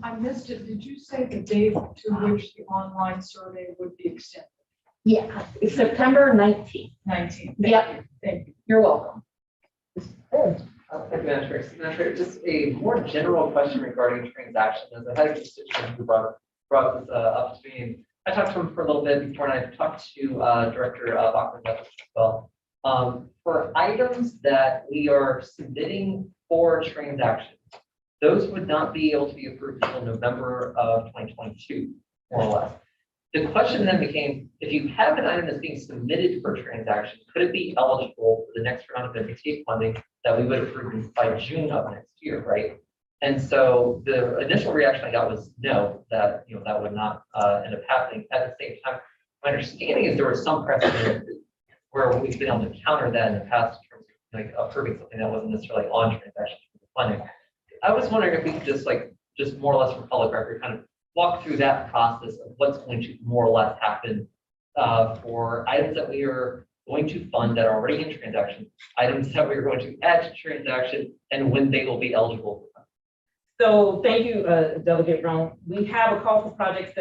I missed it. Did you say the date to which the online survey would be extended? Yeah, it's September 19th. 19th. Yep. Thank you. You're welcome. Thank you, Madam Chair. Just a more general question regarding transactions. As I had a constituent who brought this up to me, and I talked to him for a little bit before, and I talked to Director Bachman as well. For items that we are submitting for transactions, those would not be able to be approved until November of 2022, more or less. The question then became, if you have an item that's being submitted for transaction, could it be eligible for the next round of MBTA funding that we would approve by June of next year, right? And so the initial reaction I got was no, that that would not end up happening. At the same time, my understanding is there was some precedent where we've been able to counter that in the past in terms of like approving something that wasn't necessarily on transaction funding. I was wondering if we could just more or less from public record kind of walk through that process of what's going to more or less happen for items that we are going to fund that are already in transaction, items that we're going to add to transaction, and when they will be eligible. So thank you, Delegate Roan. We have a call for projects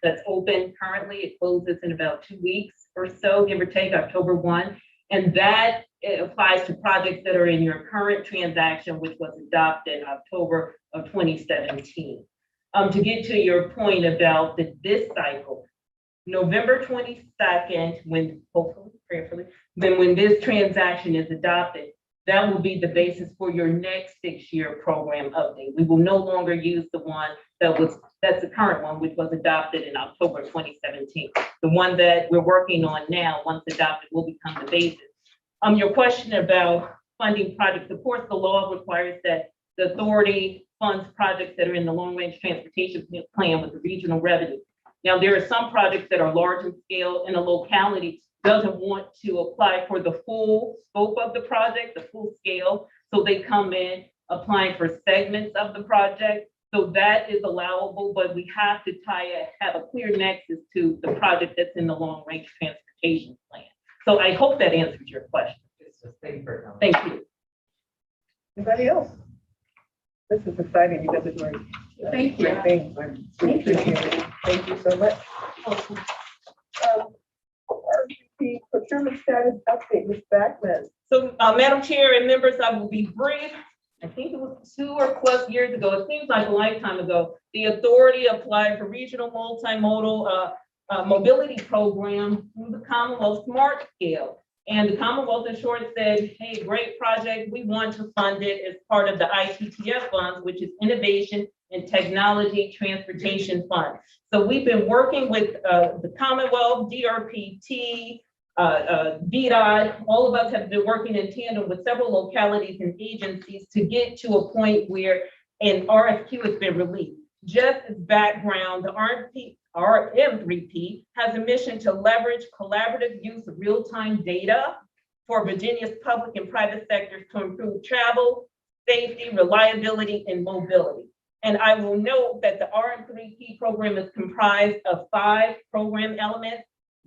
that's open currently. It closes in about 2 weeks or so, give or take, October 1. And that applies to projects that are in your current transaction, which was adopted in October of 2017. To get to your point about this cycle, November 22nd, when hopefully, prayerfully, then when this transaction is adopted, that will be the basis for your next 6-year program update. We will no longer use the one that's the current one, which was adopted in October 2017. The one that we're working on now, once adopted, will become the basis. Your question about funding projects, of course, the law requires that the authority funds projects that are in the long-range transportation plan with the regional revenue. Now, there are some projects that are large in scale and a locality doesn't want to apply for the full scope of the project, the full scale. So they come in applying for segments of the project. So that is allowable, but we have to have a clear nexus to the project that's in the long-range transportation plan. So I hope that answers your question. Thank you. Anybody else? This is exciting because it's very. Thank you. Great thing. Thank you. Thank you so much. RVP procurement status update, Ms. Backman. So, Madam Chair and members, I will be brief. I think it was 2 or plus years ago. It seems like a lifetime ago. The authority applied for regional multimodal mobility program through the Commonwealth Smart Scale. And the Commonwealth in short said, hey, great project, we want to fund it as part of the ITTF funds, which is Innovation and Technology Transportation Fund. So we've been working with the Commonwealth, DRPT, VDOT, all of us have been working in tandem with several localities and agencies to get to a point where an RFQ has been released. Just as background, the RM3P has a mission to leverage collaborative use of real-time data for Virginia's public and private sectors to improve travel, safety, reliability, and mobility. And I will note that the RM3P program is comprised of 5 program elements: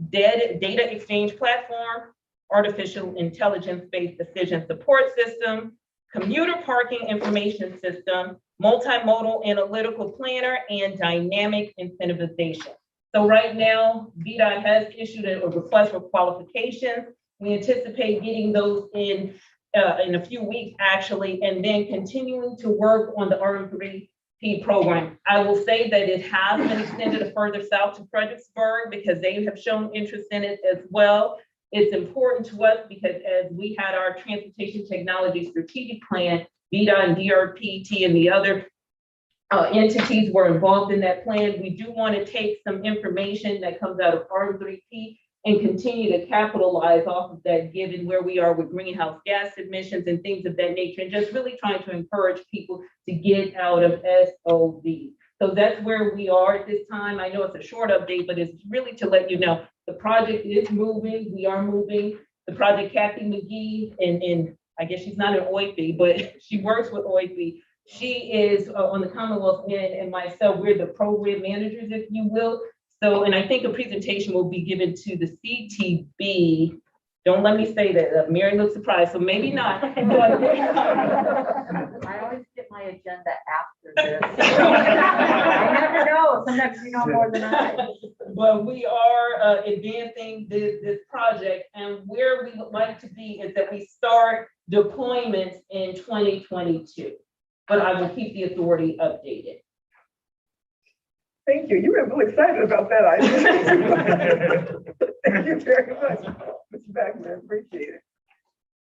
data exchange platform, artificial intelligence-based decision support system, commuter parking information system, multimodal analytical planner, and dynamic incentivization. So right now, VDOT has issued a request for qualifications. We anticipate getting those in a few weeks, actually, and then continuing to work on the RM3P program. I will say that it has been extended further south to Fredericksburg because they have shown interest in it as well. It's important to us because as we had our transportation technology strategic plan, VDOT and DRPT and the other entities were involved in that plan. We do want to take some information that comes out of RM3P and continue to capitalize off of that, given where we are with greenhouse gas emissions and things of that nature, and just really trying to encourage people to get out of SOV. So that's where we are at this time. I know it's a short update, but it's really to let you know the project is moving. We are moving. The project Kathy McGee, and I guess she's not an OIFI, but she works with OIFI. She is on the Commonwealth end, and myself, we're the program managers, if you will. So, and I think a presentation will be given to the CTB. Don't let me say that. Mary looks surprised, so maybe not. I always get my agenda after this. I never know. Sometimes you know more than I. But we are advancing this project, and where we would like to be is that we start deployments in 2022. But I will keep the authority updated. Thank you. You were really excited about that item. Thank you very much, Mr. Bagman. Appreciate it.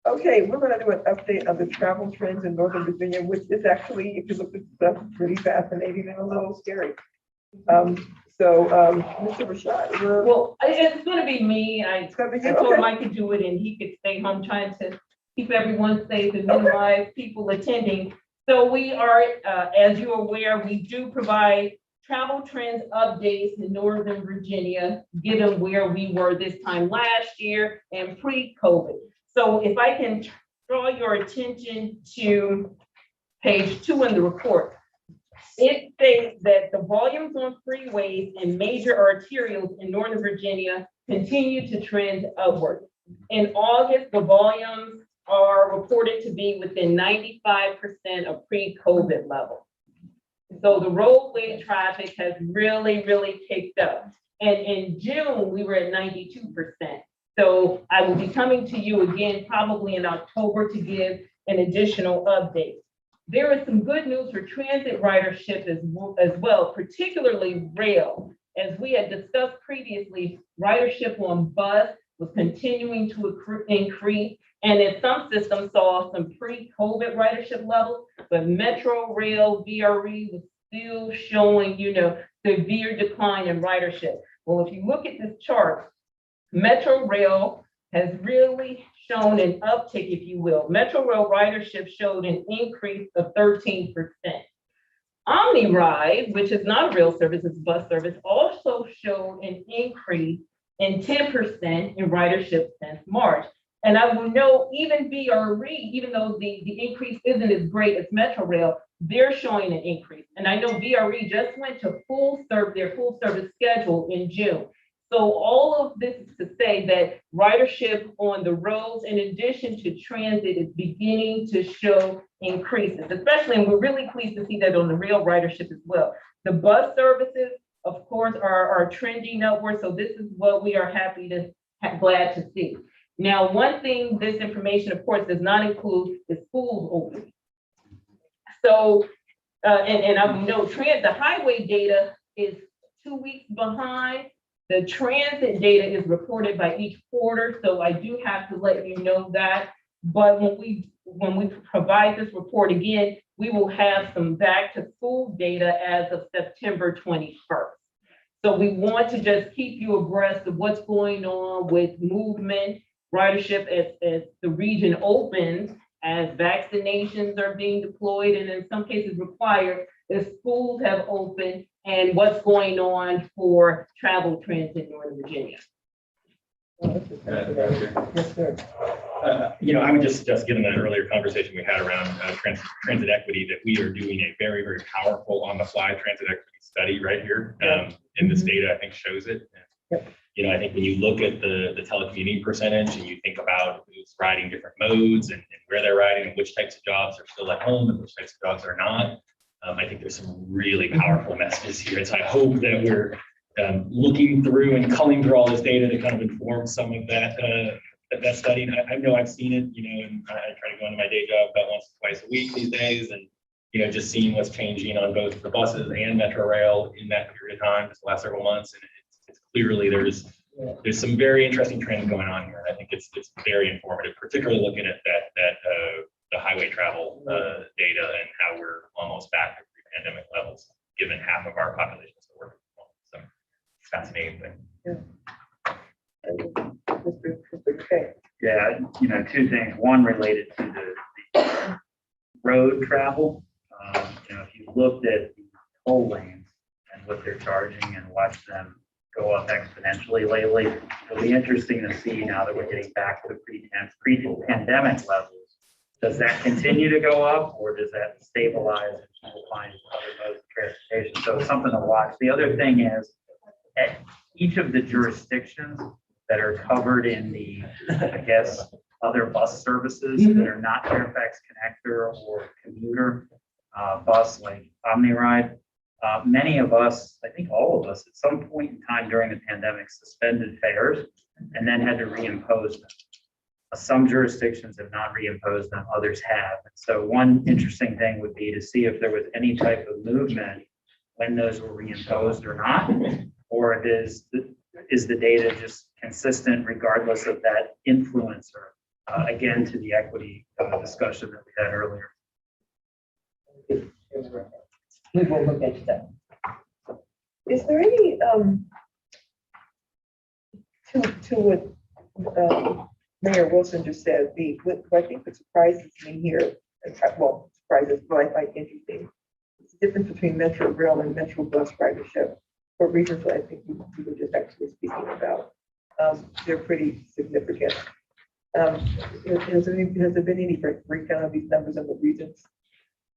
Okay, we're going to do an update on the travel trends in Northern Virginia, which is actually, if you look at stuff, pretty fascinating and a little scary. Mr. Rashad, Well, it's going to be me. I told him okay. I could do it, and he could stay home trying to keep everyone safe and minimize people attending. So we are, as you're aware, we do provide travel trends updates in Northern Virginia, given where we were this time last year and pre-COVID. So if I can draw your attention to page 2 in the report, it states that the volumes on freeways and major arterials in Northern Virginia continue to trend upward. In August, the volumes are reported to be within 95% of pre-COVID levels. So the roadway traffic has really, really picked up. And in June, we were at 92%. So I will be coming to you again, probably in October, to give an additional update. There is some good news for transit ridership as well, particularly rail. As we had discussed previously, ridership on bus was continuing to increase. And in some systems saw some pre-COVID ridership levels, but Metro Rail, VRE was still showing, severe decline in ridership. Well, if you look at this chart, Metro Rail has really shown an uptick, if you will. Metro Rail ridership showed an increase of 13%. OmniRide, which is not a rail service, it's a bus service, also showed an increase in 10% in ridership since March. And I will note even VRE, even though the increase isn't as great as Metro Rail, they're showing an increase. And I know VRE just went to their full service schedule in June. So all of this is to say that ridership on the roads, in addition to transit, is beginning to show increases, especially, and we're really pleased to see that on the rail ridership as well. The bus services, of course, are trending upward. So this is what we are glad to see. Now, one thing this information, of course, does not include is schools opening. So, and I know the highway data is 2 weeks behind, The transit data is reported by each quarter, so I do have to let you know that. But when we provide this report again, we will have some back to school data as of September 21st. So we want to just keep you abreast of what's going on with movement, ridership as the region opens, as vaccinations are being deployed and in some cases required, as schools have opened, and what's going on for travel trends in Northern Virginia. Yes, sir. I would just given the earlier conversation we had around transit equity, that we are doing a very, very powerful on-the-fly transit equity study right here. And this data, I think, shows it. Yep. I think when you look at the telecommuting percentage and you think about who's riding different modes and where they're riding and which types of jobs are still at home and which types of jobs are not, I think there's some really powerful messages here. And so I hope that we're looking through and culling through all this data to kind of inform some of that study. And I know I've seen it, and I try to go into my day job about once or twice a week these days, and just seeing what's changing on both the buses and Metro Rail in that period of time, just the last several months. And it's clearly there's some very interesting trends going on here. And I think it's very informative, particularly looking at the highway travel data and how we're almost back to pre-pandemic levels, given half of our population is working from home. So it's fascinating thing. Okay. Yeah, two things. One related to the road travel. If you looked at the toll lanes and what they're charging and watched them go up exponentially lately, it'll be interesting to see now that we're getting back to pre-pandemic levels. Does that continue to go up, or does that stabilize and we'll find other modes of transportation? So it's something to watch. The other thing is, at each of the jurisdictions that are covered in the, I guess, other bus services that are not Fairfax Connector or commuter bus like OmniRide, many of us, I think all of us, at some point in time during the pandemic, suspended fares and then had to reimpose them. Some jurisdictions have not reimposed them, others have. And so one interesting thing would be to see if there was any type of movement when those were reimposed or not, or is the data just consistent regardless of that influencer? Again, to the equity discussion that we had earlier. We will look at that. Is there any to what Mayor Wilson just said? I think what surprises me here, well, surprises, but I find interesting, is the difference between Metro Rail and Metro Bus ridership for reasons that I think we were just actually speaking about. They're pretty significant. Has there been any breakdown of these numbers in the regions?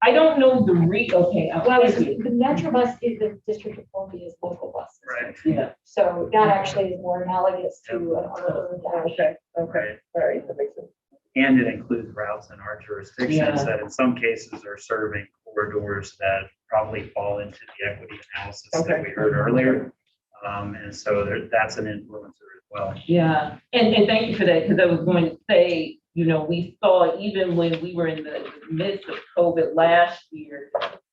I don't know the Well, the Metro bus is the District of Columbia's local buses. Right. Yeah. So that actually is more analogous to an urban dash. Okay, all right, that makes sense. And it includes routes in our jurisdictions Yeah. that in some cases are serving corridors that probably fall into the equity analysis that we heard earlier. And so that's an influencer as well. Yeah, and thank you for that, because I was going to say, we saw even when we were in the midst of COVID last year,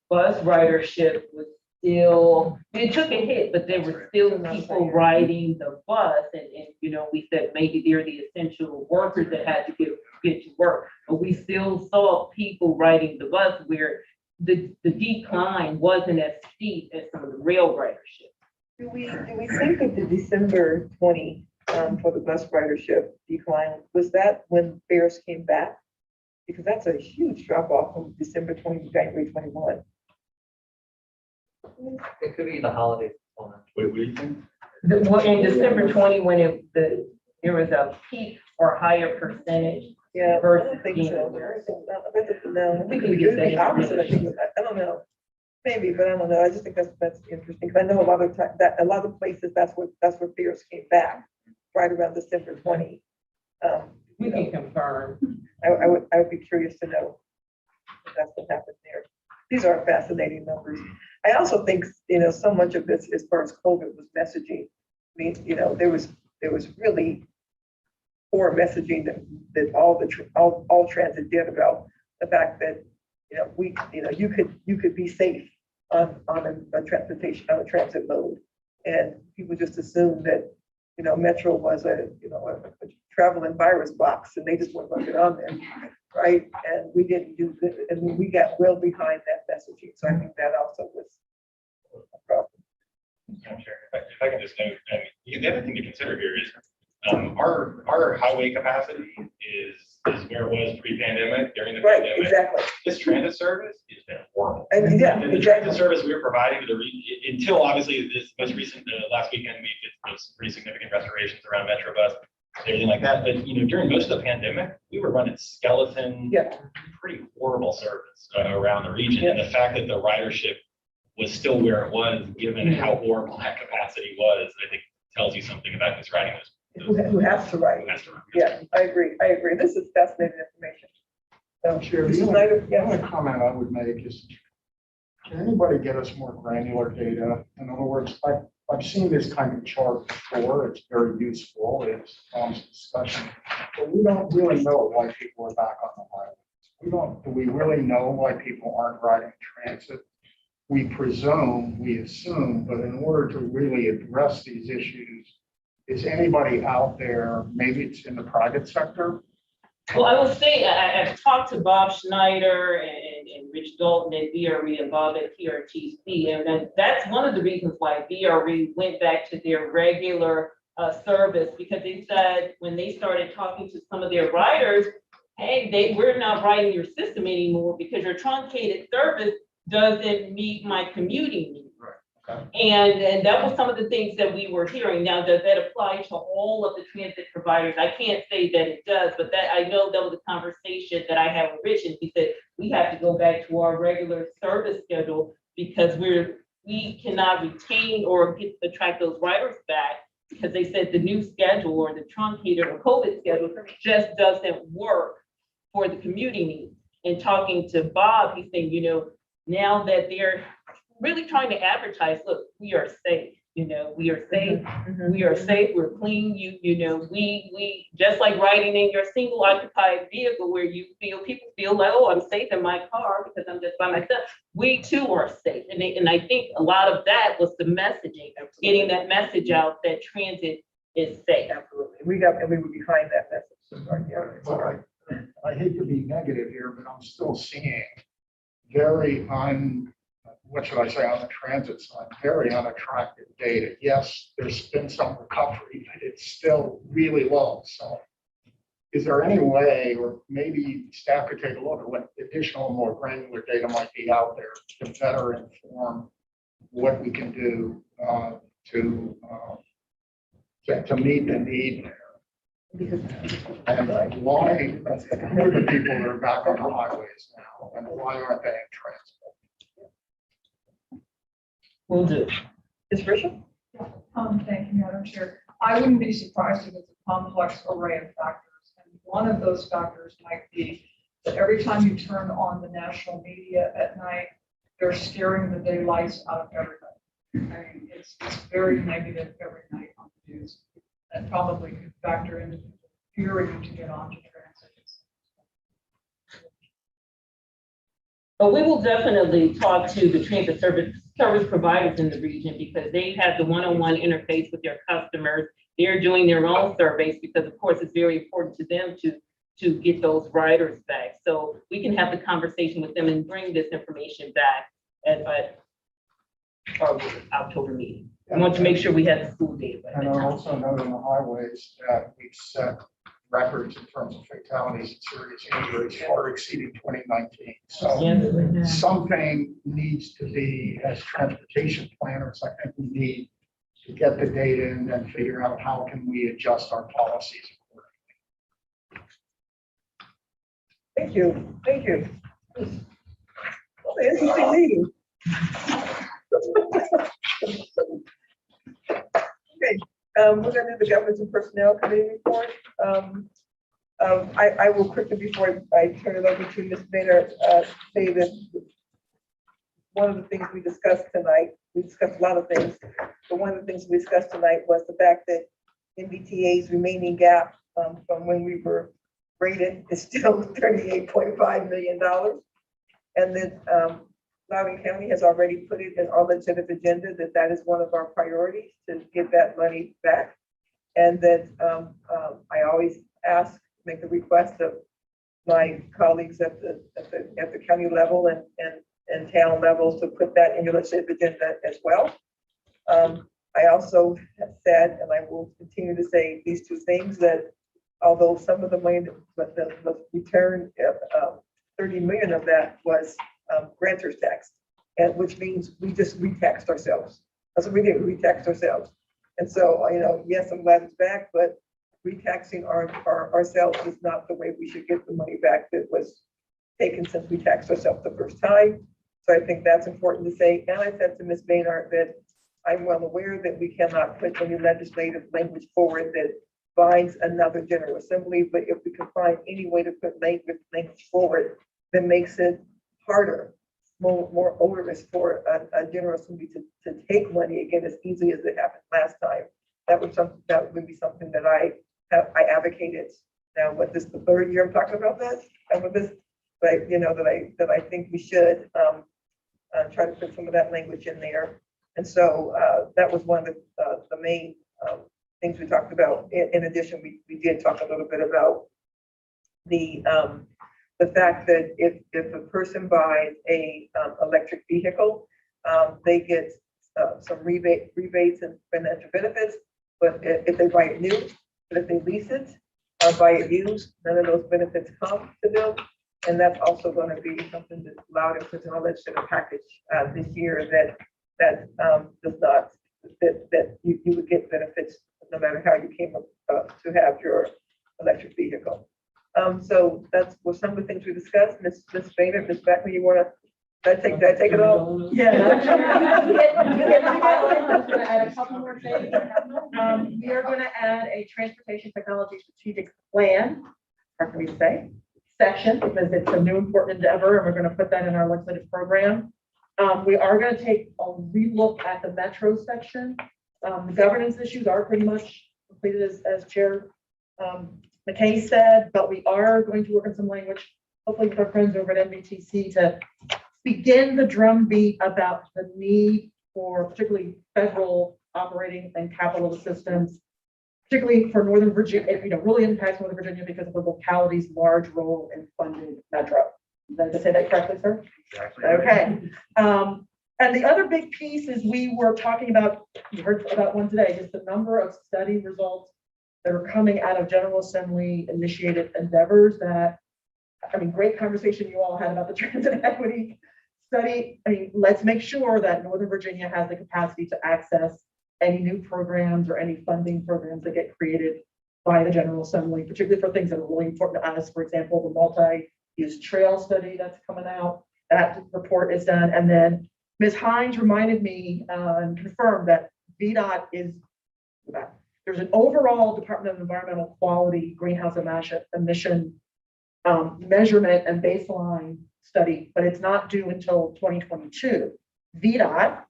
bus ridership was still, it took a hit, but there were still people riding the bus. And we said maybe they're the essential workers that had to get to work, but we still saw people riding the bus where the decline wasn't as steep as some of the rail ridership. Do we think that the December 20 for the bus ridership decline, was that when fares came back? Because that's a huge drop off from December 20 to January 21. It could be the holiday component. What do you think? Well, in December 20, when there was a peak or higher percentage. Yeah, I versus don't think being- so. No, We can get that opposite. I don't know. Maybe, but I don't know. I just think that's interesting. Because I know a lot of places that's where fares came back right around December 20. We can confirm. I would be curious to know if that's what happened there. These are fascinating numbers. I also think, so much of this as far as COVID was messaging. I mean, there was really poor messaging that all transit did about the fact that, you could be safe on a transit mode. And people just assumed that, Metro was a traveling virus box and they just weren't going to get on there, right? And we didn't do good, and we got well behind that messaging. So I think that also was a problem. I'm sure. If I can just note, the other thing to consider here is our highway capacity is where it was pre-pandemic, during the Right, pandemic. exactly. This transit service has been horrible. And yeah, And the transit service we were providing to the region, until obviously this most recent, last weekend, we did those pretty significant restorations around Metro Bus, everything like that. But, during most of the pandemic, we were running skeleton, pretty horrible service around the region. And the fact that the ridership was still where it was, given how horrible that capacity was, I think tells you something about who's riding those. Who has to write? Who has to ride. Yeah, I agree. This is fascinating information. So, Chair, Mrs. the Snyder, only only comment I would make is, can anybody get us more granular data? In other words, I've seen this kind of chart before. It's very useful. It's discussion, but we don't really know why people are back on the highway. Do we really know why people aren't riding transit? We presume, we assume, but in order to really address these issues, is anybody out there, maybe it's in the private sector? Well, I will say, I've talked to Bob Schneider and Rich Dalton at VRE and Bob at PRTC, and that's one of the reasons why VRE went back to their regular service, because they said when they started talking to some of their riders, hey, we're not riding your system anymore because your truncated service doesn't meet my commuting needs. And that was some of the things that we were hearing. Now, does that apply to all of the transit providers? I can't say that it does, but that I know that was a conversation that I had with Rich, and he said we have to go back to our regular service schedule because we cannot retain or attract those riders back, because they said the new schedule or the truncated or COVID schedule just doesn't work for the commuting needs. And talking to Bob, he's saying, now that they're really trying to advertise, look, we are safe, we are safe, we are safe, we're clean, we just like riding in your single occupied vehicle where people feel like, oh, I'm safe in my car because I'm just by myself. We too are safe. And I think a lot of that was the messaging, getting that message out that transit is safe. Absolutely. We were behind that message. But I hate to be negative here, but I'm still seeing very what should I say, on the transit side, very unattractive data. Yes, there's been some recovery, but it's still really low. So is there any way, or maybe staff could take a look at what additional more granular data might be out there to better inform what we can do to meet the need there? And why, who are the people that are back on the highways now, and why aren't they in transit? Will do. Ms. Grisham? Thank you, Madam Chair. I wouldn't be surprised if it's a complex array of factors. And one of those factors might be that every time you turn on the national media at night, they're scaring the daylights out of everybody. I mean, it's very negative every night on the news. And probably could factor into fearing to get onto transit. But we will definitely talk to the transit service providers in the region, because they have the one-on-one interface with their customers. They're doing their own surveys because, of course, it's very important to them to get those riders back. So we can have the conversation with them and bring this information back at our October meeting. I want to make sure we have the school data. And I also note on the highways that we've set records in terms of fatalities and serious injuries far exceeding 2019. So something needs to be, as transportation planners, I think we need to get the data and then figure out how can we adjust our policies accordingly. Thank you. Thank you. Well, interesting meeting. Okay, we're going to do the Governance and Personnel Committee report. I will quickly, before I turn it over to Ms. Bader, say that one of the things we discussed tonight, we discussed a lot of things, but one of the things we discussed tonight was the fact that MBTA's remaining gap from when we were rated is still $38.5 million. And then Loudoun County has already put it in our legislative agenda that that is one of our priorities to get that money back. And that I always ask, make the request of my colleagues at the county level and town levels to put that in your legislative agenda as well. I also have said, and I will continue to say these two things, that although some of the money, but the return, 30 million of that was grantor's tax, and which means we just retaxed ourselves. That's what we did, we retaxed ourselves. And so, yes, I'm glad it's back, but retaxing ourselves is not the way we should get the money back that was taken since we taxed ourselves the first time. So I think that's important to say. And I said to Ms. Baynard that I'm well aware that we cannot put any legislative language forward that binds another General Assembly, but if we can find any way to put language forward that makes it harder, more onerous for a General Assembly to take money again as easily as it happened last time, that would be something that I advocated. Now, what this the third year I'm talking about this, and with this, but that I think we should try to put some of that language in there. And so that was one of the main things we talked about. In addition, we did talk a little bit about the fact that if a person buys a electric vehicle, they get some rebates and financial benefits. But if they buy it new, but if they lease it or buy it used, none of those benefits come to them. And that's also going to be something that's allowed in puts in our legislative package this year that does not, that you would get benefits no matter how you came up to have your electric vehicle. So that's was some of the things we discussed. Ms. Baynard, Ms. Beckman, you want to take it all? Yeah. Add a couple more things. We are going to add a transportation technology strategic plan, how can we say, section, because it's a new important endeavor, and we're going to put that in our legislative program. We are going to take a relook at the metro section. The governance issues are pretty much completed as Chair McKay said, but we are going to work on some language, hopefully with our friends over at MBTC, to begin the drumbeat about the need for particularly federal operating and capital assistance, particularly for Northern Virginia. Really impacts Northern Virginia because of the locality's large role in funding metro. Did I say that correctly, sir? Exactly. Okay. And the other big piece is we were talking about, you heard about one today, just the number of study results that are coming out of General Assembly initiated endeavors that, great conversation you all had about the transit equity study. Let's make sure that Northern Virginia has the capacity to access any new programs or any funding programs that get created by the General Assembly, particularly for things that are really important to us. For example, the multi-use trail study that's coming out, that report is done. And then Ms. Hines reminded me and confirmed that VDOT is, there's an overall Department of Environmental Quality greenhouse emission measurement and baseline study, but it's not due until 2022. VDOT,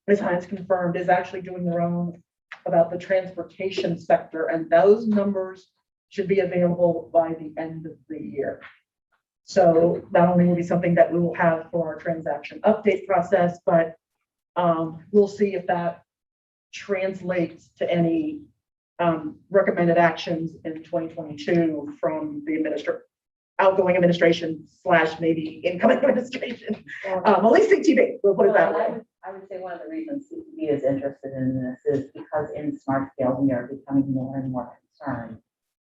Ms. Hines confirmed, is actually doing their own about the transportation sector, and those numbers should be available by the end of the year. So not only will be something that we will have for our transaction update process, but we'll see if that translates to any recommended actions in 2022 from the outgoing administration / maybe incoming administration. At least CTV, we'll put it that way. I would say one of the reasons CTV is interested in this is because in smart scale, we are becoming more and more concerned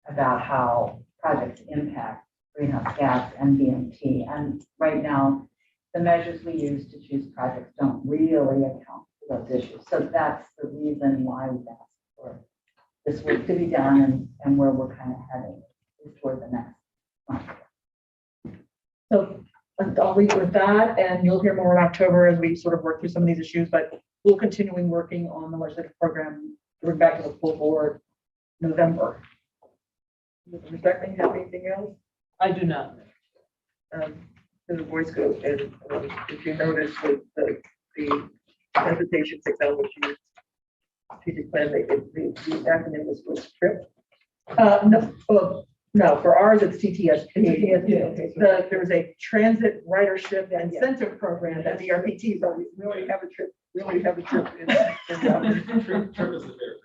about how projects impact greenhouse gas and BMT. And right now, the measures we use to choose projects don't really account for those issues. So that's the reason why we've asked for this work to be done and where we're kind of heading is toward the next month. So I'll leave it with that, and you'll hear more in October as we sort of work through some of these issues, but we'll continuing working on the legislative program to bring back to the full board November. Ms. Beckman, have anything else? I do not. The voice goes, and if you notice with the transportation technology strategic plan, the acronym was TRIP. No, No, for ours, it's TTSP. TTSP, okay. So There's a transit ridership incentive program that the RPT, we already have a trip,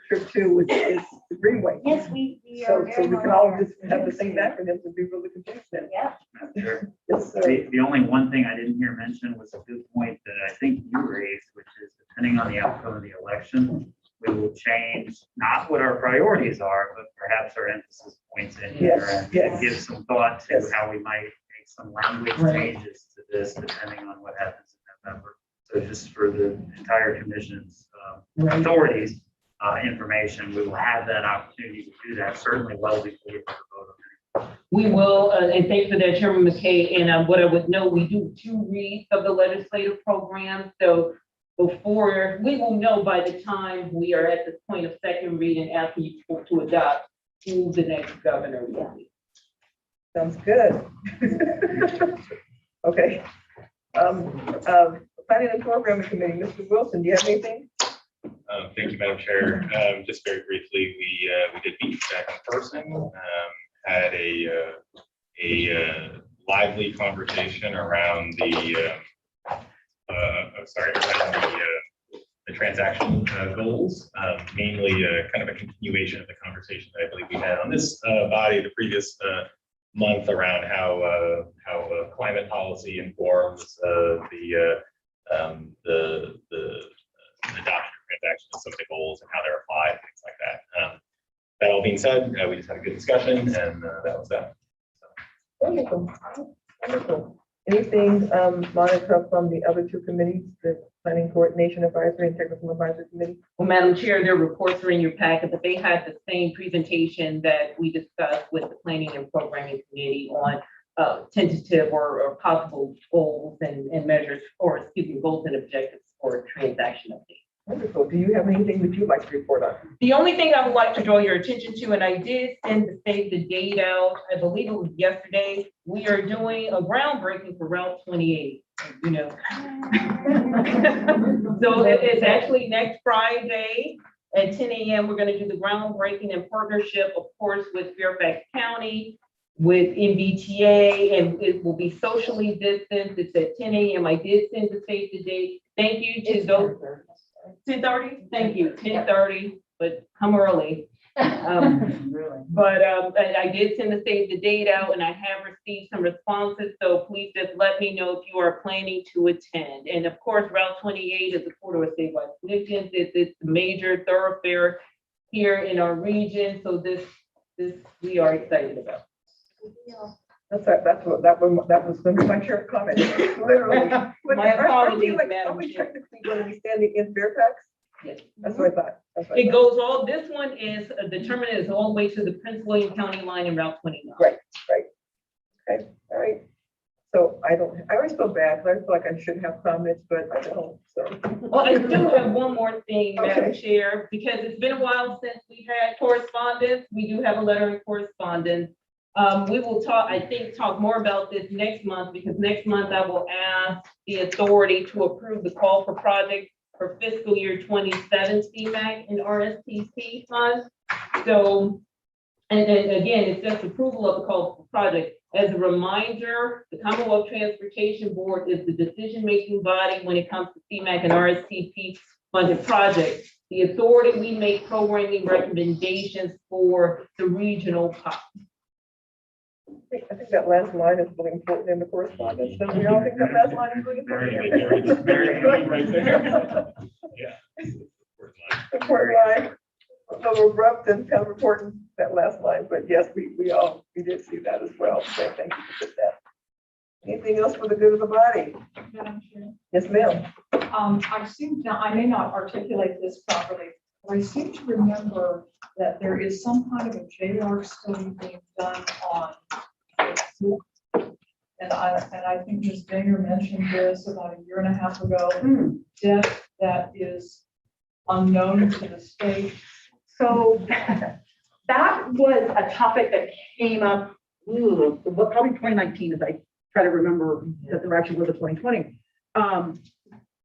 trip 2 is the Greenway. Yes, we So, are. so very we can all aware. just have the same acronyms and be really confused then. Yeah. Sure. Yes, sir. The only one thing I didn't hear mentioned was a good point that I think you raised, which is depending on the outcome of the election, we will change not what our priorities are, but perhaps our emphasis points in here. Yes, And yes. give some thought to Yes. how we might make some language Right. changes to this depending on what happens in November. So just for the entire commission's authorities, information, we will have that opportunity to do that certainly well before we vote on it. We will, and thanks for that, Chairman McKay. And what I would know, we do 2 reads of the legislative program. So before, we will know by the time we are at the point of second read and asking you to adopt who the next governor will be. Sounds good. Okay. Planning and Programming Committee, Mr. Wilson, do you have anything? Thank you, Madam Chair. Just very briefly, we did meet back in person, had a lively conversation around the transaction goals, mainly kind of a continuation of the conversation that I believe we had on this body the previous month around how climate policy informs the adoption of transactions and some of the goals and how they're applied, things like that. That all being said, we just had a good discussion, and that was that. Wonderful. Wonderful. Anything, Monica, from the other 2 committees, the Planning Coordination Advisory and Technical Advisory Committee? Well, Madam Chair, their reports are in your packet, but they had the same presentation that we discussed with the Planning and Programming Committee on tentative or possible goals and measures, or excuse me, goals and objectives for transaction update. Wonderful. Do you have anything that you'd like to report on? The only thing I would like to draw your attention to, and I did send the save the date out, I believe it was yesterday, we are doing a groundbreaking for Route 28, you know. So it's actually next Friday at 10 a.m. We're gonna do the groundbreaking in partnership, of course, with Fairfax County, with MBTA, and it will be socially distanced. It's at 10 a.m. I did send the save the date. Thank you to those. 10:30, thank you, 10:30, but come early. But I did send the save the date out, and I have received some responses, so please just let me know if you are planning to attend. And of course, Route 28 is a corridor of statewide significance. It's a major thoroughfare here in our region, so this we are excited about. That was going to be my chair comment, literally. My apologies, Are Madam we Chair. technically going to be standing in Fairfax? Yes. That's what I thought. That's what I It thought. goes all, this one is determined as all the way to the Prince William County line in Route 29. Right. Okay, all right. So I always feel bad, because I feel like I should have comments, but I don't, so. Well, I do have one more thing, Madam Okay. Chair, because it's been a while since we've had correspondence. We do have a letter in correspondence. We will talk more about this next month, because next month I will ask the authority to approve the call for project for fiscal year 27 CMAQ and RSTP funds. So, and again, it's just approval of the call for project. As a reminder, the Commonwealth Transportation Board is the decision-making body when it comes to CMAQ and RSTP funded projects. The authority, we make programming recommendations for the regional pop. I think that last line is really important in the correspondence. Don't we all think that last line is really important? Right there. Yeah. Important line. A little abrupt and kind of important, that last line, but yes, we did see that as well. So thank you for that. Anything else for the good of the body? Madam Chair. Yes, ma'am. I may not articulate this properly, but I seem to remember that there is some kind of a JR study being done on. And I think Ms. Danger mentioned this about a year and a half ago, debt that is unknown to the state. So that was a topic that came up, probably 2019, as I try to remember, that there actually was a 2020.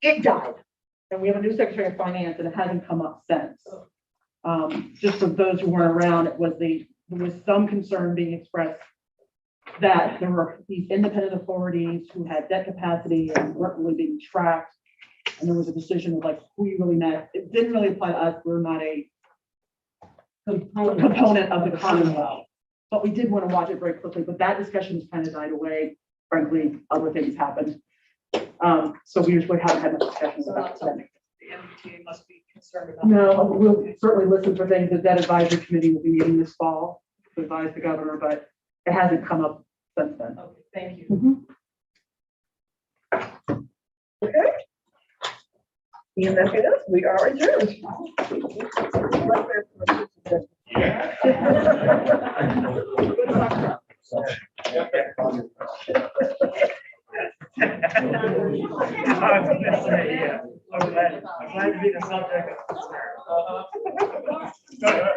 It died. And we have a new Secretary of Finance, and it hasn't come up since. Just for those who weren't around, it was the there was some concern being expressed that there were these independent authorities who had debt capacity and weren't really being tracked. And there was a decision of like, who you really met. It didn't really apply to us. We're not a component of the Commonwealth. But we did want to watch it very quickly, but that discussion has kind of died away. Frankly, other things happened. So we usually haven't had much discussion So about that's that. the MBTA must be concerned about. No, we'll certainly listen for things. The debt advisory committee will be meeting this fall to advise the governor, but it hasn't come up since then. Okay, thank you. Okay. Seeing nothing else, we are adjourned. I was gonna say, yeah, I'm glad to be the subject of concern.